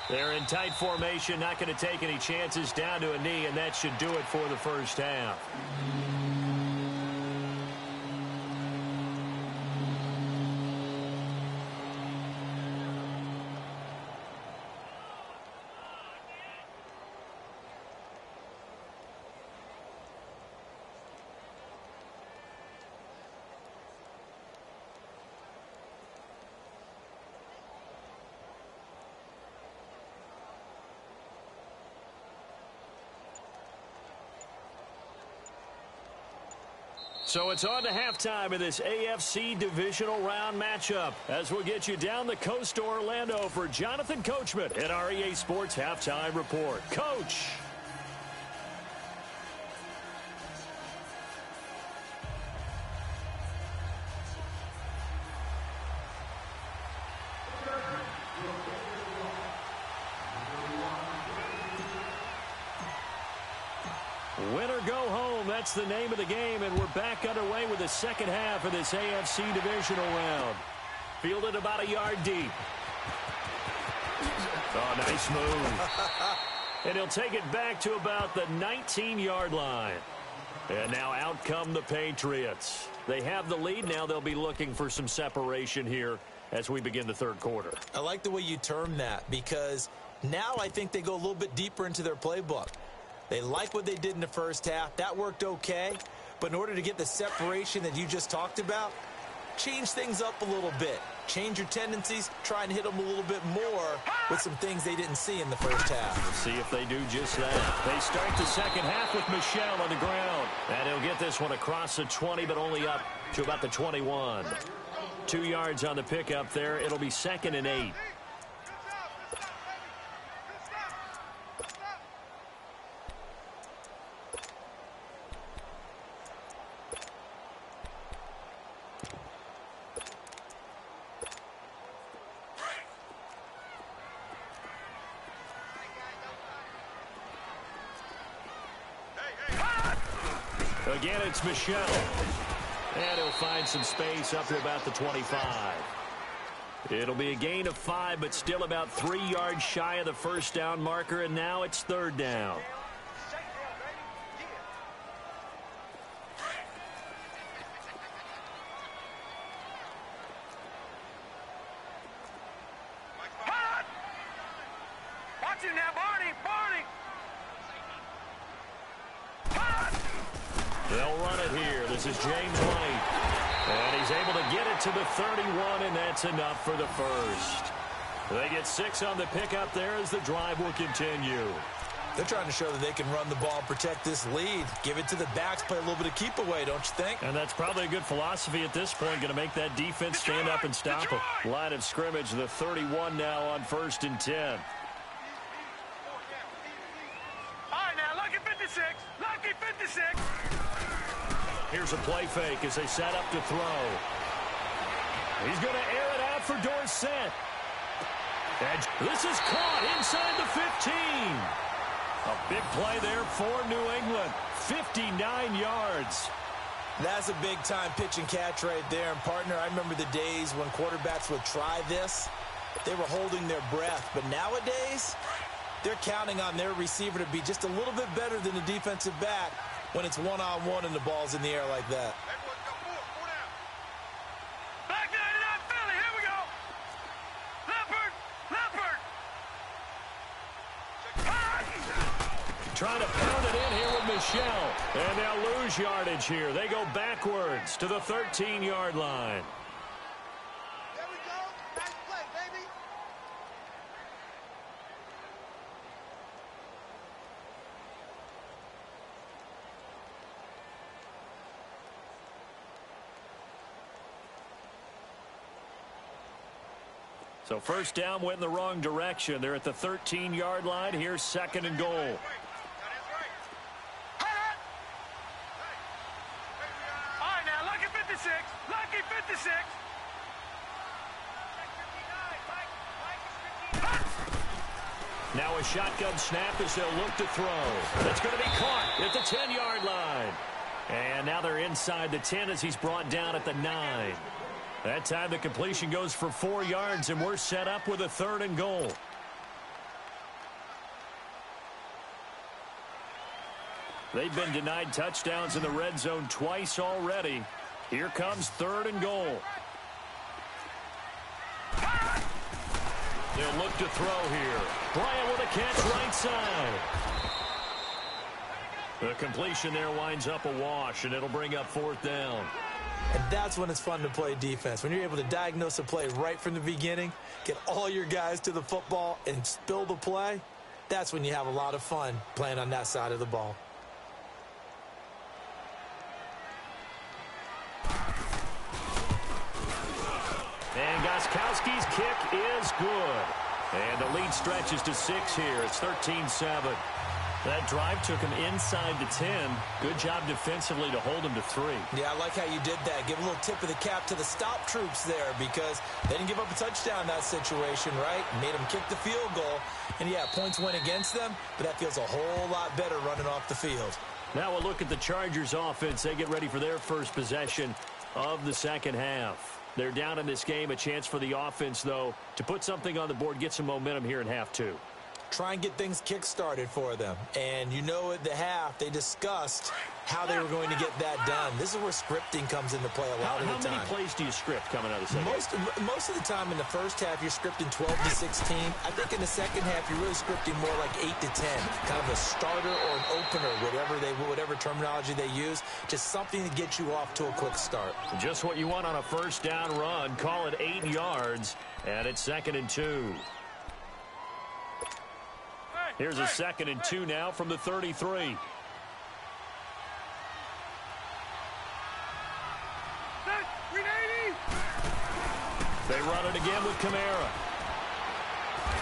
They're in tight formation, not going to take any chances, down to a knee, and that should do it for the first half. So it's on to halftime in this AFC divisional round matchup as we'll get you down the coast to Orlando for Jonathan Coachman at our EA Sports Halftime Report. Coach. Win or go home, that's the name of the game, and we're back underway with the second half of this AFC divisional round. Fielded about a yard deep. Oh, nice move. And he'll take it back to about the 19-yard line. And now out come the Patriots. They have the lead. Now they'll be looking for some separation here as we begin the third quarter. I like the way you term that, because now I think they go a little bit deeper into their playbook. They like what they did in the first half. That worked okay. But in order to get the separation that you just talked about, change things up a little bit. Change your tendencies. Try and hit them a little bit more with some things they didn't see in the first half. Let's see if they do just that. They start the second half with Michel on the ground. And he'll get this one across the 20, but only up to about the 21. 2 yards on the pickup there. It'll be 2nd and 8. Again, it's Michel. And he'll find some space up to about the 25. It'll be a gain of 5, but still about 3 yards shy of the first down marker, and now it's 3rd down. Watch him now, Barney! Barney! They'll run it here. This is James White. And he's able to get it to the 31, and that's enough for the first. They get 6 on the pickup there as the drive will continue. They're trying to show that they can run the ball, protect this lead, give it to the backs, play a little bit of keep away, don't you think? And that's probably a good philosophy at this point, going to make that defense stand up and stop them. Line of scrimmage, the 31 now on 1st and 10. All right, now, lucky 56. Lucky 56. Here's a play fake as they set up to throw. He's going to air it out for Dorsett. And this is caught inside the 15. A big play there for New England. 59 yards. That's a big-time pitch and catch right there. And, partner, I remember the days when quarterbacks would try this. They were holding their breath. But nowadays, they're counting on their receiver to be just a little bit better than the defensive back when it's one-on-one and the ball's in the air like that. Back 99 Philly, here we go. Leopard, Leopard. Trying to pound it in here with Michel. And they'll lose yardage here. They go backwards to the 13-yard line. There we go. Nice play, baby. So first down went in the wrong direction. They're at the 13-yard line. Here's 2nd and goal. All right, now, lucky 56. Lucky 56. Now a shotgun snap as they'll look to throw. That's going to be caught at the 10-yard line. And now they're inside the 10 as he's brought down at the 9. That time the completion goes for 4 yards, and we're set up with a 3rd and goal. They've been denied touchdowns in the red zone twice already. Here comes 3rd and goal. They'll look to throw here. Bryant with a catch right side. The completion there winds up a wash, and it'll bring up 4th down. And that's when it's fun to play defense. When you're able to diagnose a play right from the beginning, get all your guys to the football, and spill the play, that's when you have a lot of fun playing on that side of the ball. And Gostkowski's kick is good. And the lead stretches to 6 here. It's 13-7. That drive took him inside the 10. Good job defensively to hold him to 3. Yeah, I like how you did that. Give a little tip of the cap to the stop troops there because they didn't give up a touchdown in that situation, right? Made them kick the field goal. And, yeah, points went against them, but that feels a whole lot better running off the field. Now we'll look at the Chargers offense. They get ready for their first possession of the second half. They're down in this game. A chance for the offense, though, to put something on the board, get some momentum here in half 2. Try and get things kick-started for them. And you know at the half, they discussed how they were going to get that done. This is where scripting comes into play a lot of the time. How many plays do you script coming out of the second half? Most of the time in the first half, you're scripting 12 to 16. I think in the second half, you're really scripting more like 8 to 10. Kind of a starter or an opener, whatever terminology they use. Just something to get you off to a quick start. Just what you want on a first down run. Call it 8 yards, and it's 2nd and 2. Here's a 2nd and 2 now from the 33. They run it again with Kamara.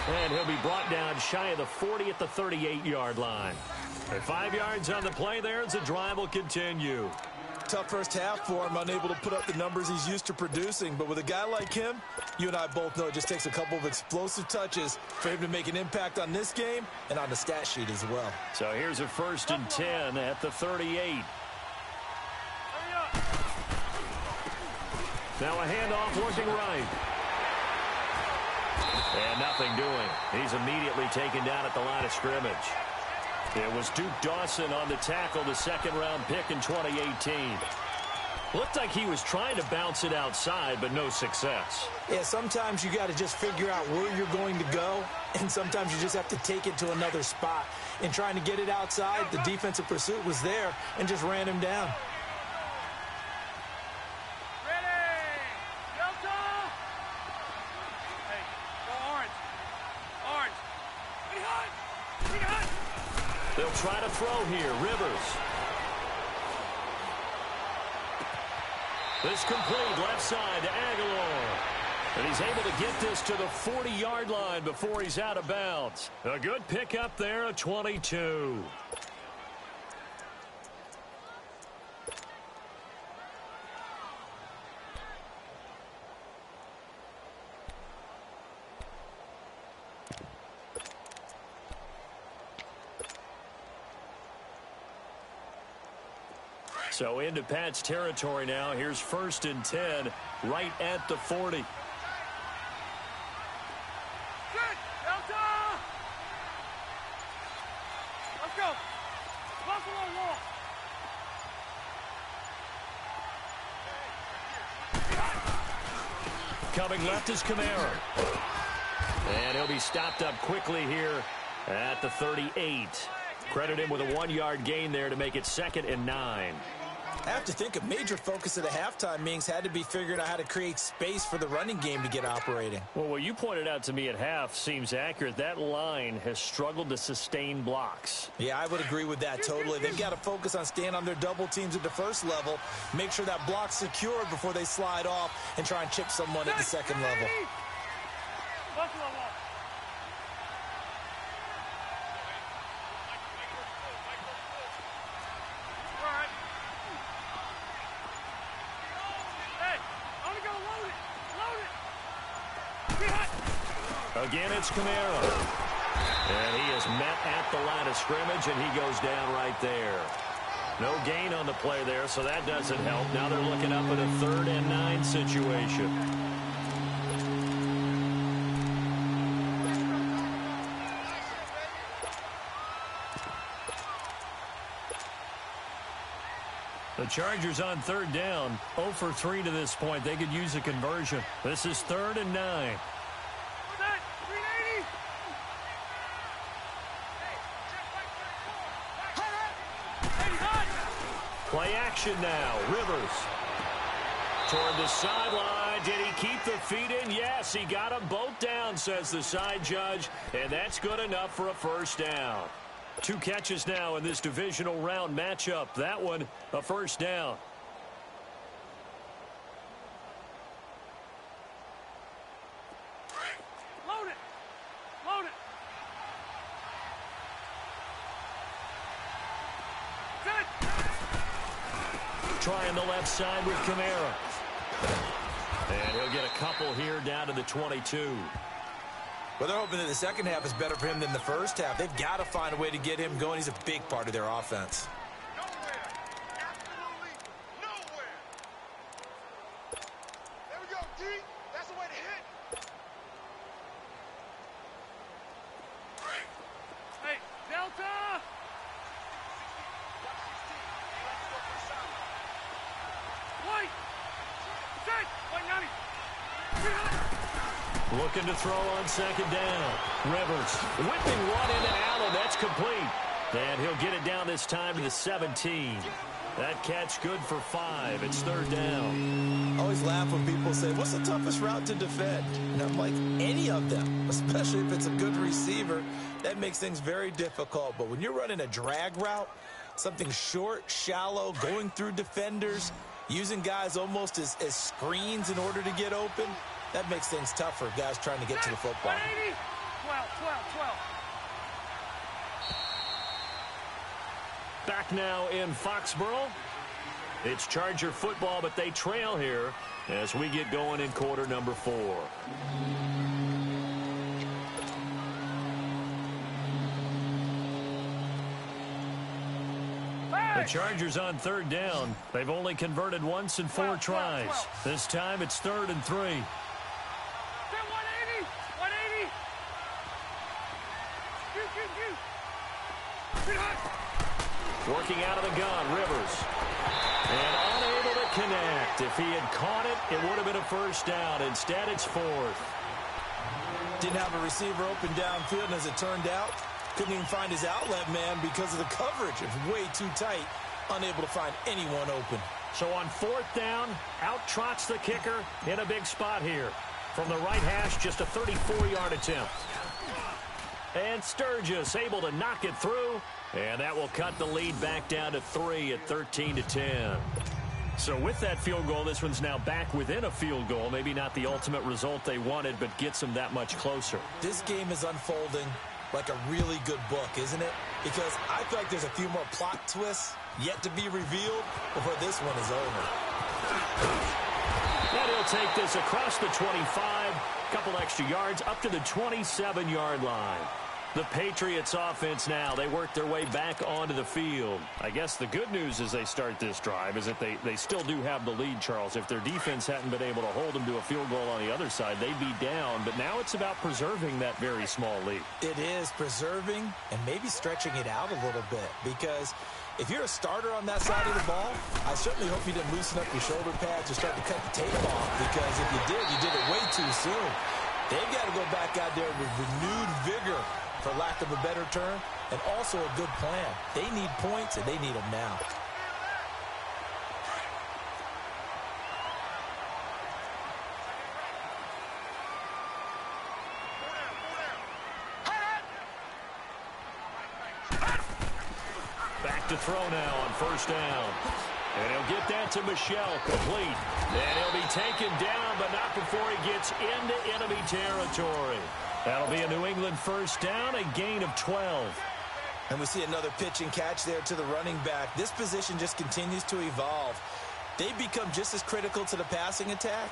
And he'll be brought down shy of the 40 at the 38-yard line. And 5 yards on the play there as the drive will continue. Tough first half for him, unable to put up the numbers he's used to producing. But with a guy like him, you and I both know it just takes a couple of explosive touches for him to make an impact on this game and on the stat sheet as well. So here's a 1st and 10 at the 38. Now a handoff looking right. And nothing doing. He's immediately taken down at the line of scrimmage. It was Duke Dawson on the tackle, the 2nd-round pick in 2018. Looked like he was trying to bounce it outside, but no success. Yeah, sometimes you got to just figure out where you're going to go, and sometimes you just have to take it to another spot. In trying to get it outside, the defensive pursuit was there and just ran him down. They'll try to throw here. Rivers. This complete left side to Aguilar. And he's able to get this to the 40-yard line before he's out of bounds. A good pickup there, a 22. So into Pat's territory now. Here's 1st and 10 right at the 40. Let's go. Buffalo wall. Coming left is Kamara. And he'll be stopped up quickly here at the 38. Credit him with a 1-yard gain there to make it 2nd and 9. I have to think a major focus of the halftime meetings had to be figuring out how to create space for the running game to get operating. Well, what you pointed out to me at half seems accurate. That line has struggled to sustain blocks. Yeah, I would agree with that totally. They've got to focus on staying on their double teams at the first level, make sure that block's secured before they slide off and try and chip someone at the second level. Again, it's Kamara. And he is met at the line of scrimmage, and he goes down right there. No gain on the play there, so that doesn't help. Now they're looking up at a 3rd and 9 situation. The Chargers on 3rd down, 0 for 3 to this point. They could use a conversion. This is 3rd and 9. Play action now. Rivers toward the sideline. Did he keep the feet in? Yes, he got them both down, says the side judge, and that's good enough for a 1st down. 2 catches now in this divisional round matchup. That one, a 1st down. Load it. Load it. Trying the left side with Kamara. And he'll get a couple here down to the 22. Well, they're hoping that the second half is better for him than the first half. They've got to find a way to get him going. He's a big part of their offense. Nowhere. Absolutely nowhere. There we go, D. That's the way to hit. Hey, Delta! White! Set! White 90! Looking to throw on 2nd down. Rivers whipping one into Allen. That's complete. And he'll get it down this time to the 17. That catch good for 5. It's 3rd down. I always laugh when people say, what's the toughest route to defend? And I'm like, any of them, especially if it's a good receiver. That makes things very difficult. But when you're running a drag route, something short, shallow, going through defenders, using guys almost as screens in order to get open, that makes things tough for guys trying to get to the football. 180, 12. Back now in Foxborough. It's Charger football, but they trail here as we get going in quarter number 4. The Chargers on 3rd down. They've only converted once in 4 tries. This time it's 3rd and 3. 180. Working out of the gun, Rivers. And unable to connect. If he had caught it, it would have been a first down. Instead, it's 4th. Didn't have a receiver open downfield, and as it turned out, couldn't even find his outlet man because of the coverage. It was way too tight, unable to find anyone open. So on 4th down, out trots the kicker in a big spot here. From the right hash, just a 34-yard attempt. And Sturgis able to knock it through. And that will cut the lead back down to 3 at 13-10. So with that field goal, this one's now back within a field goal. Maybe not the ultimate result they wanted, but gets them that much closer. This game is unfolding like a really good book, isn't it? Because I feel like there's a few more plot twists yet to be revealed before this one is over. And he'll take this across the 25, couple extra yards, up to the 27-yard line. The Patriots offense now, they work their way back onto the field. I guess the good news as they start this drive is that they still do have the lead, Charles. If their defense hadn't been able to hold them to a field goal on the other side, they'd be down. But now it's about preserving that very small lead. It is preserving and maybe stretching it out a little bit, because if you're a starter on that side of the ball, I certainly hope you didn't loosen up your shoulder pads or start to cut the tape off, because if you did it way too soon. They've got to go back out there with renewed vigor, for lack of a better term, and also a good plan. They need points, and they need them now. Back to throw now on 1st down. And he'll get that to Michelle, complete. And he'll be taken down, but not before he gets into enemy territory. That'll be a New England 1st down, a gain of 12. And we see another pitch and catch there to the running back. This position just continues to evolve. They become just as critical to the passing attack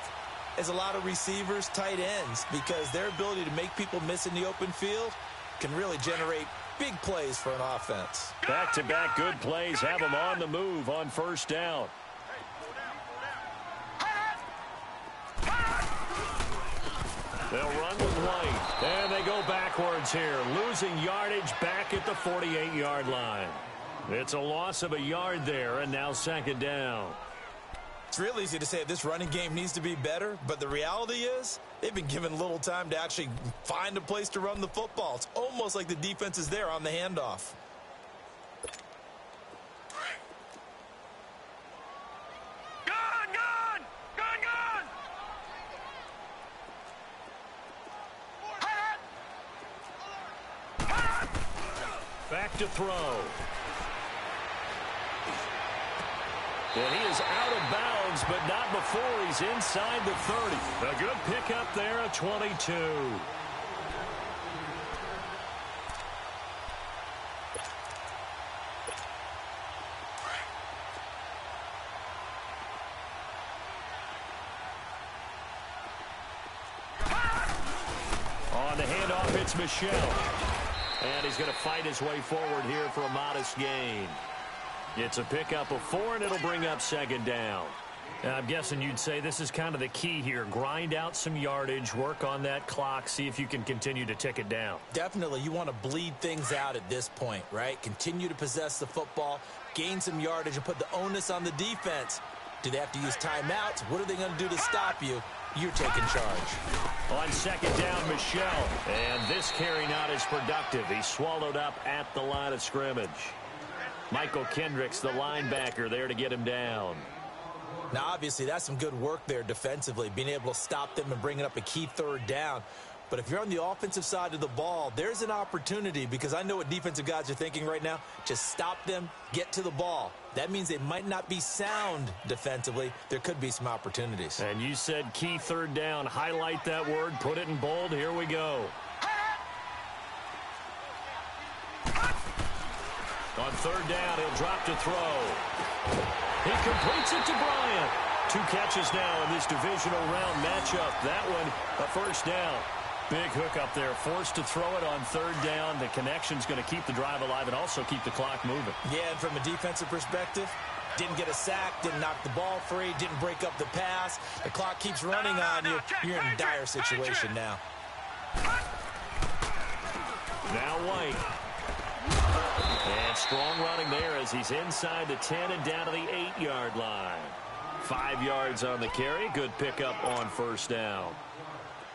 as a lot of receivers, tight ends, because their ability to make people miss in the open field can really generate big plays for an offense. Back-to-back good plays have them on the move on 1st down. They'll run with White, and they go backwards here, losing yardage back at the 48-yard line. It's a loss of a yard there, and now 2nd down. It's real easy to say this running game needs to be better, but the reality is they've been given little time to actually find a place to run the football. It's almost like the defense is there on the handoff. Back to throw. And he is out of bounds, but not before he's inside the 30. A good pickup there at 22. On the handoff, it's Michelle. And he's going to fight his way forward here for a modest gain. It's a pickup of 4, and it'll bring up 2nd down. I'm guessing you'd say this is kind of the key here. Grind out some yardage, work on that clock, see if you can continue to tick it down. Definitely. You want to bleed things out at this point, right? Continue to possess the football, gain some yardage, and put the onus on the defense. Do they have to use timeouts? What are they going to do to stop you? You're taking charge. On 2nd down, Michelle. And this carry not as productive. He's swallowed up at the line of scrimmage. Michael Kendricks, the linebacker, there to get him down. Now, obviously, that's some good work there defensively, being able to stop them and bringing up a key 3rd down. But if you're on the offensive side of the ball, there's an opportunity, because I know what defensive guys are thinking right now. Just stop them, get to the ball. That means they might not be sound defensively. There could be some opportunities. And you said key third down. Highlight that word, put it in bold. Here we go. On third down, he'll drop to throw. He completes it to Bryant. 2 catches now in this divisional round matchup. That one, a first down. Big hook up there, forced to throw it on third down. The connection's going to keep the drive alive and also keep the clock moving. Yeah, and from a defensive perspective, didn't get a sack, didn't knock the ball free, didn't break up the pass. The clock keeps running on you. You're in a dire situation now. Now White. And strong running there as he's inside the 10 and down to the 8-yard line. 5 yards on the carry. Good pickup on first down.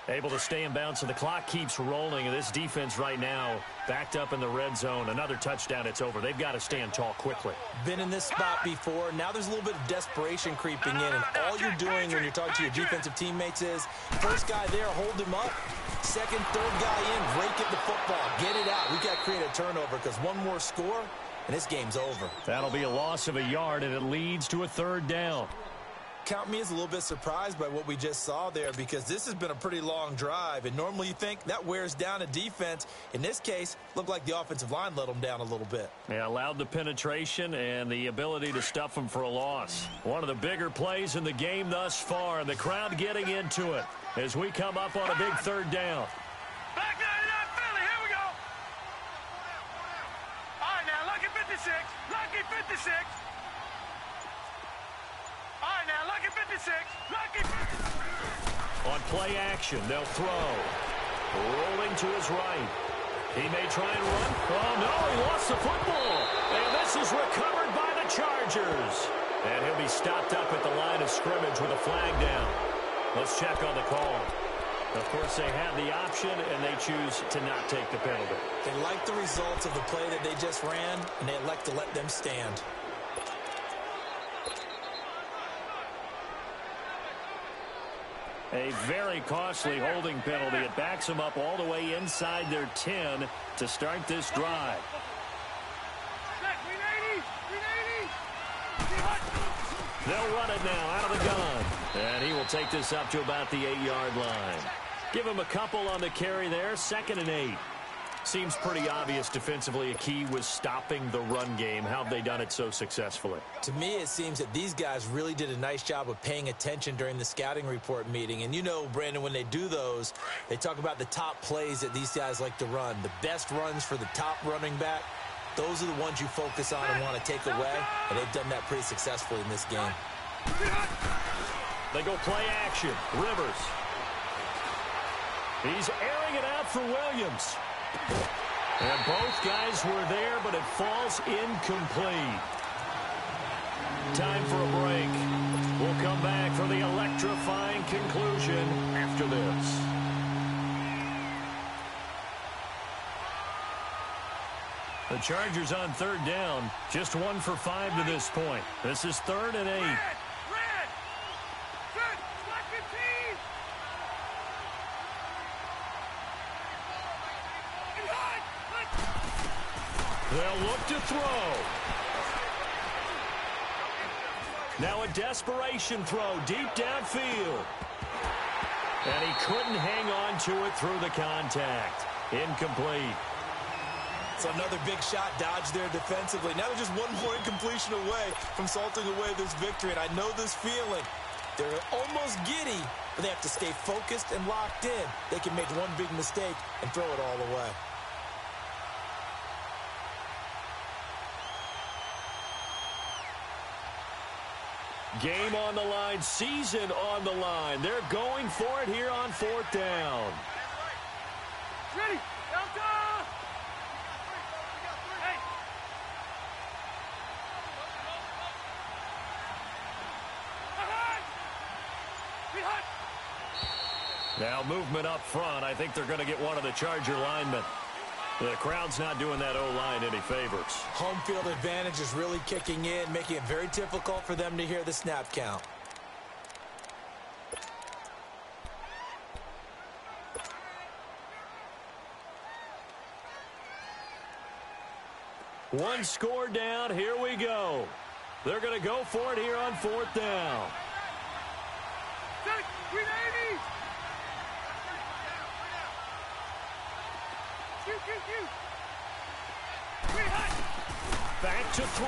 Able to stay in bounds, so the clock keeps rolling. And this defense right now backed up in the red zone. Another touchdown, it's over. They've got to stand tall quickly. Been in this spot before. Now there's a little bit of desperation creeping in. And all you're doing when you're talking to your defensive teammates is, first guy there, hold him up. Second, third guy in, rake at the football. Get it out. We've got to create a turnover, because one more score, and this game's over. That'll be a loss of a yard, and it leads to a third down. Count me as a little bit surprised by what we just saw there, because this has been a pretty long drive, and normally you think that wears down a defense. In this case, looked like the offensive line let them down a little bit. Yeah, allowed the penetration and the ability to stuff them for a loss. One of the bigger plays in the game thus far, and the crowd getting into it as we come up on a big third down. Back 99 Philly, here we go. All right, now, lucky 56. Lucky 56. All right, now, lucky 56. Lucky 56. On play action, they'll throw. Rolling to his right. He may try and run. Oh, no, he lost the football. And this is recovered by the Chargers. And he'll be stopped up at the line of scrimmage with a flag down. Let's check on the call. Of course, they have the option, and they choose to not take the penalty. They like the results of the play that they just ran, and they elect to let them stand. A very costly holding penalty. It backs them up all the way inside their 10 to start this drive. They'll run it now out of the gun. And he will take this up to about the 8-yard line. Give him a couple on the carry there. 2nd and 8. Seems pretty obvious defensively a key was stopping the run game. How have they done it so successfully? To me, it seems that these guys really did a nice job of paying attention during the scouting report meeting. And you know, Brandon, when they do those, they talk about the top plays that these guys like to run. The best runs for the top running back, those are the ones you focus on and want to take away. And they've done that pretty successfully in this game. They go play action. Rivers. He's airing it out for Williams. And both guys were there, but it falls incomplete. Time for a break. We'll come back for the electrifying conclusion after this. The Chargers on third down, just 1 for 5 to this point. This is 3rd and 8. They'll look to throw. Now a desperation throw deep downfield. And he couldn't hang on to it through the contact. Incomplete. So another big shot dodged there defensively. Now they're just 1 point completion away from salting away this victory. And I know this feeling. They're almost giddy, but they have to stay focused and locked in. They can make one big mistake and throw it all away. Game on the line, season on the line. They're going for it here on 4th down. Ready, Delta! Hey! Now movement up front. I think they're going to get one of the Charger linemen. The crowd's not doing that O-line any favors. Home field advantage is really kicking in, making it very difficult for them to hear the snap count. One score down. Here we go. They're going to go for it here on 4th down. Back to throw.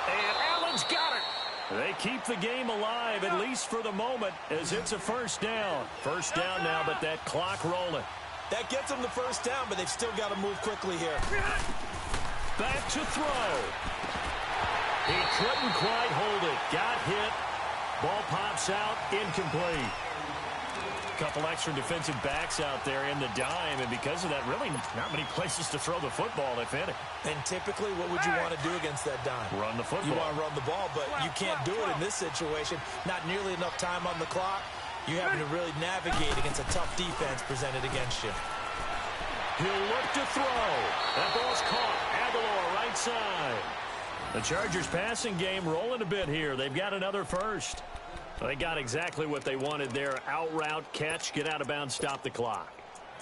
And Allen's got it. They keep the game alive, at least for the moment, as it's a first down. First down now, but that clock rolling. That gets them the first down, but they've still got to move quickly here. Back to throw. He couldn't quite hold it. Got hit. Ball pops out. Incomplete. Couple extra defensive backs out there in the dime, and because of that, really not many places to throw the football, if any. And typically, what would you want to do against that dime? Run the football. You want to run the ball, but you can't do it in this situation. Not nearly enough time on the clock. You having to really navigate against a tough defense presented against you. He'll look to throw. That ball's caught. Aguilar right side. The Chargers passing game rolling a bit here. They've got another first. They got exactly what they wanted there. Out route, catch, get out of bounds, stop the clock.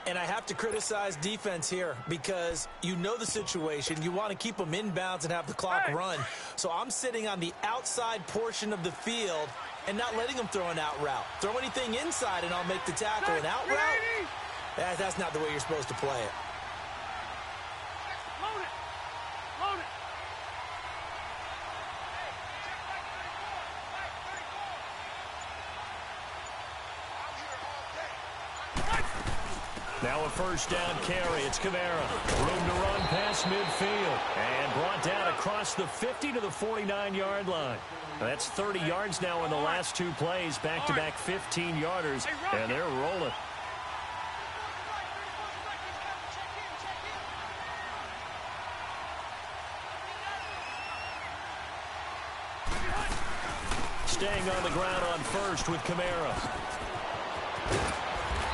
And I have to criticize defense here because you know the situation. You want to keep them inbounds and have the clock run. So I'm sitting on the outside portion of the field and not letting them throw an out route. Throw anything inside and I'll make the tackle. An out route? That's not the way you're supposed to play it. Load it. Load it. Now a first down carry. It's Kamara. Room to run past midfield. And brought down across the 50 to the 49-yard line. That's 30 yards now in the last two plays. Back-to-back 15-yarders. And they're rolling. Staying on the ground on first with Kamara.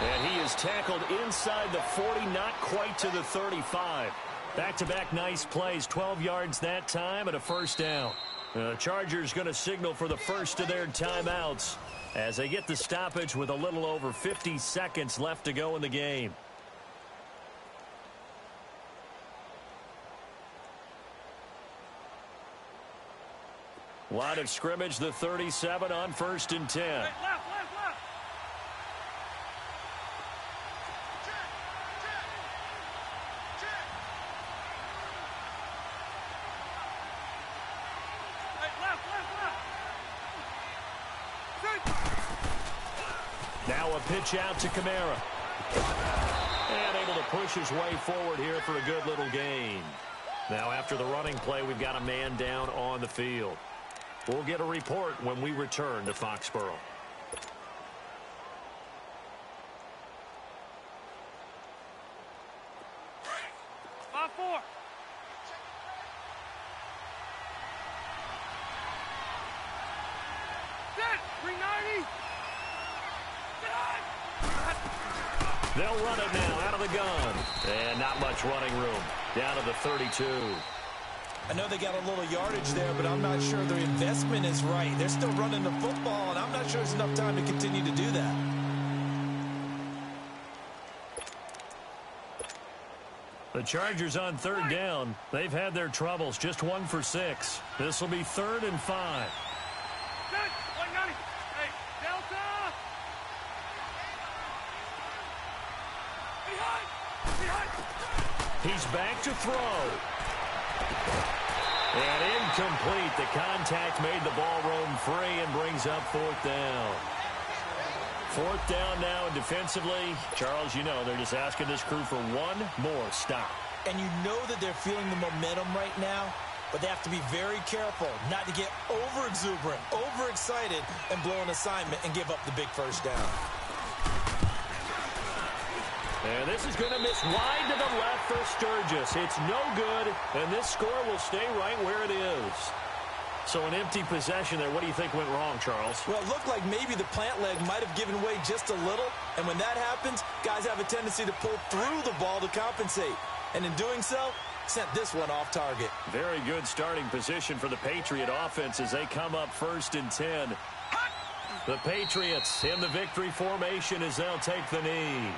And he is tackled inside the 40, not quite to the 35. Back-to-back nice plays, 12 yards that time and a first down. The Chargers going to signal for the first of their timeouts as they get the stoppage with a little over 50 seconds left to go in the game. Line of scrimmage, the 37 on 1st and 10. Left. Now a pitch out to Kamara. And able to push his way forward here for a good little gain. Now after the running play, we've got a man down on the field. We'll get a report when we return to Foxborough. They'll run it now out of the gun. And not much running room. Down to the 32. I know they got a little yardage there, but I'm not sure their investment is right. They're still running the football, and I'm not sure there's enough time to continue to do that. The Chargers on 3rd down. They've had their troubles. Just 1 for 6. This will be 3rd and 5. He's back to throw. And incomplete. The contact made the ball roam free and brings up 4th down. 4th down now, and defensively, Charles, you know, they're just asking this crew for one more stop. And you know that they're feeling the momentum right now, but they have to be very careful not to get over-exuberant, overexcited, and blow an assignment and give up the big first down. And this is going to miss wide to the left for Sturgis. It's no good, and this score will stay right where it is. So an empty possession there. What do you think went wrong, Charles? Well, it looked like maybe the plant leg might have given way just a little, and when that happens, guys have a tendency to pull through the ball to compensate. And in doing so, sent this one off target. Very good starting position for the Patriot offense as they come up 1st and 10. The Patriots in the victory formation as they'll take the knee.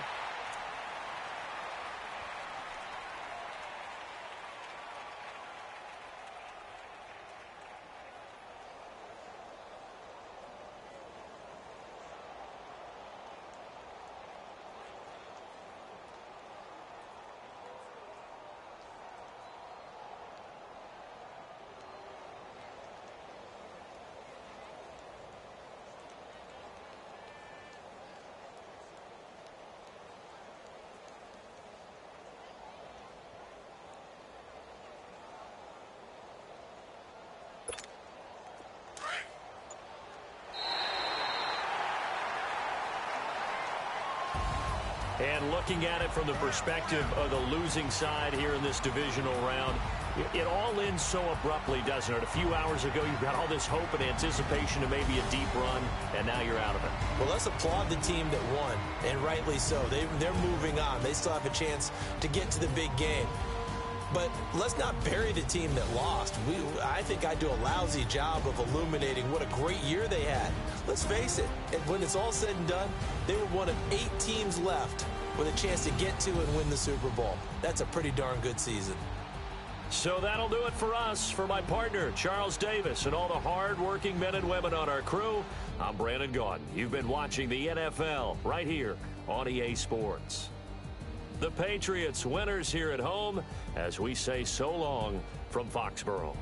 And looking at it from the perspective of the losing side here in this divisional round, it all ends so abruptly, doesn't it? A few hours ago, you've got all this hope and anticipation of maybe a deep run, and now you're out of it. Well, let's applaud the team that won, and rightly so. They're moving on. They still have a chance to get to the big game. But let's not bury the team that lost. I think I do a lousy job of illuminating what a great year they had. Let's face it, when it's all said and done, they were one of 8 teams left with a chance to get to and win the Super Bowl. That's a pretty darn good season. So that'll do it for us. For my partner, Charles Davis, and all the hard-working men and women on our crew, I'm Brandon Gaudin. You've been watching the NFL right here on EA Sports. The Patriots winners here at home as we say so long from Foxborough.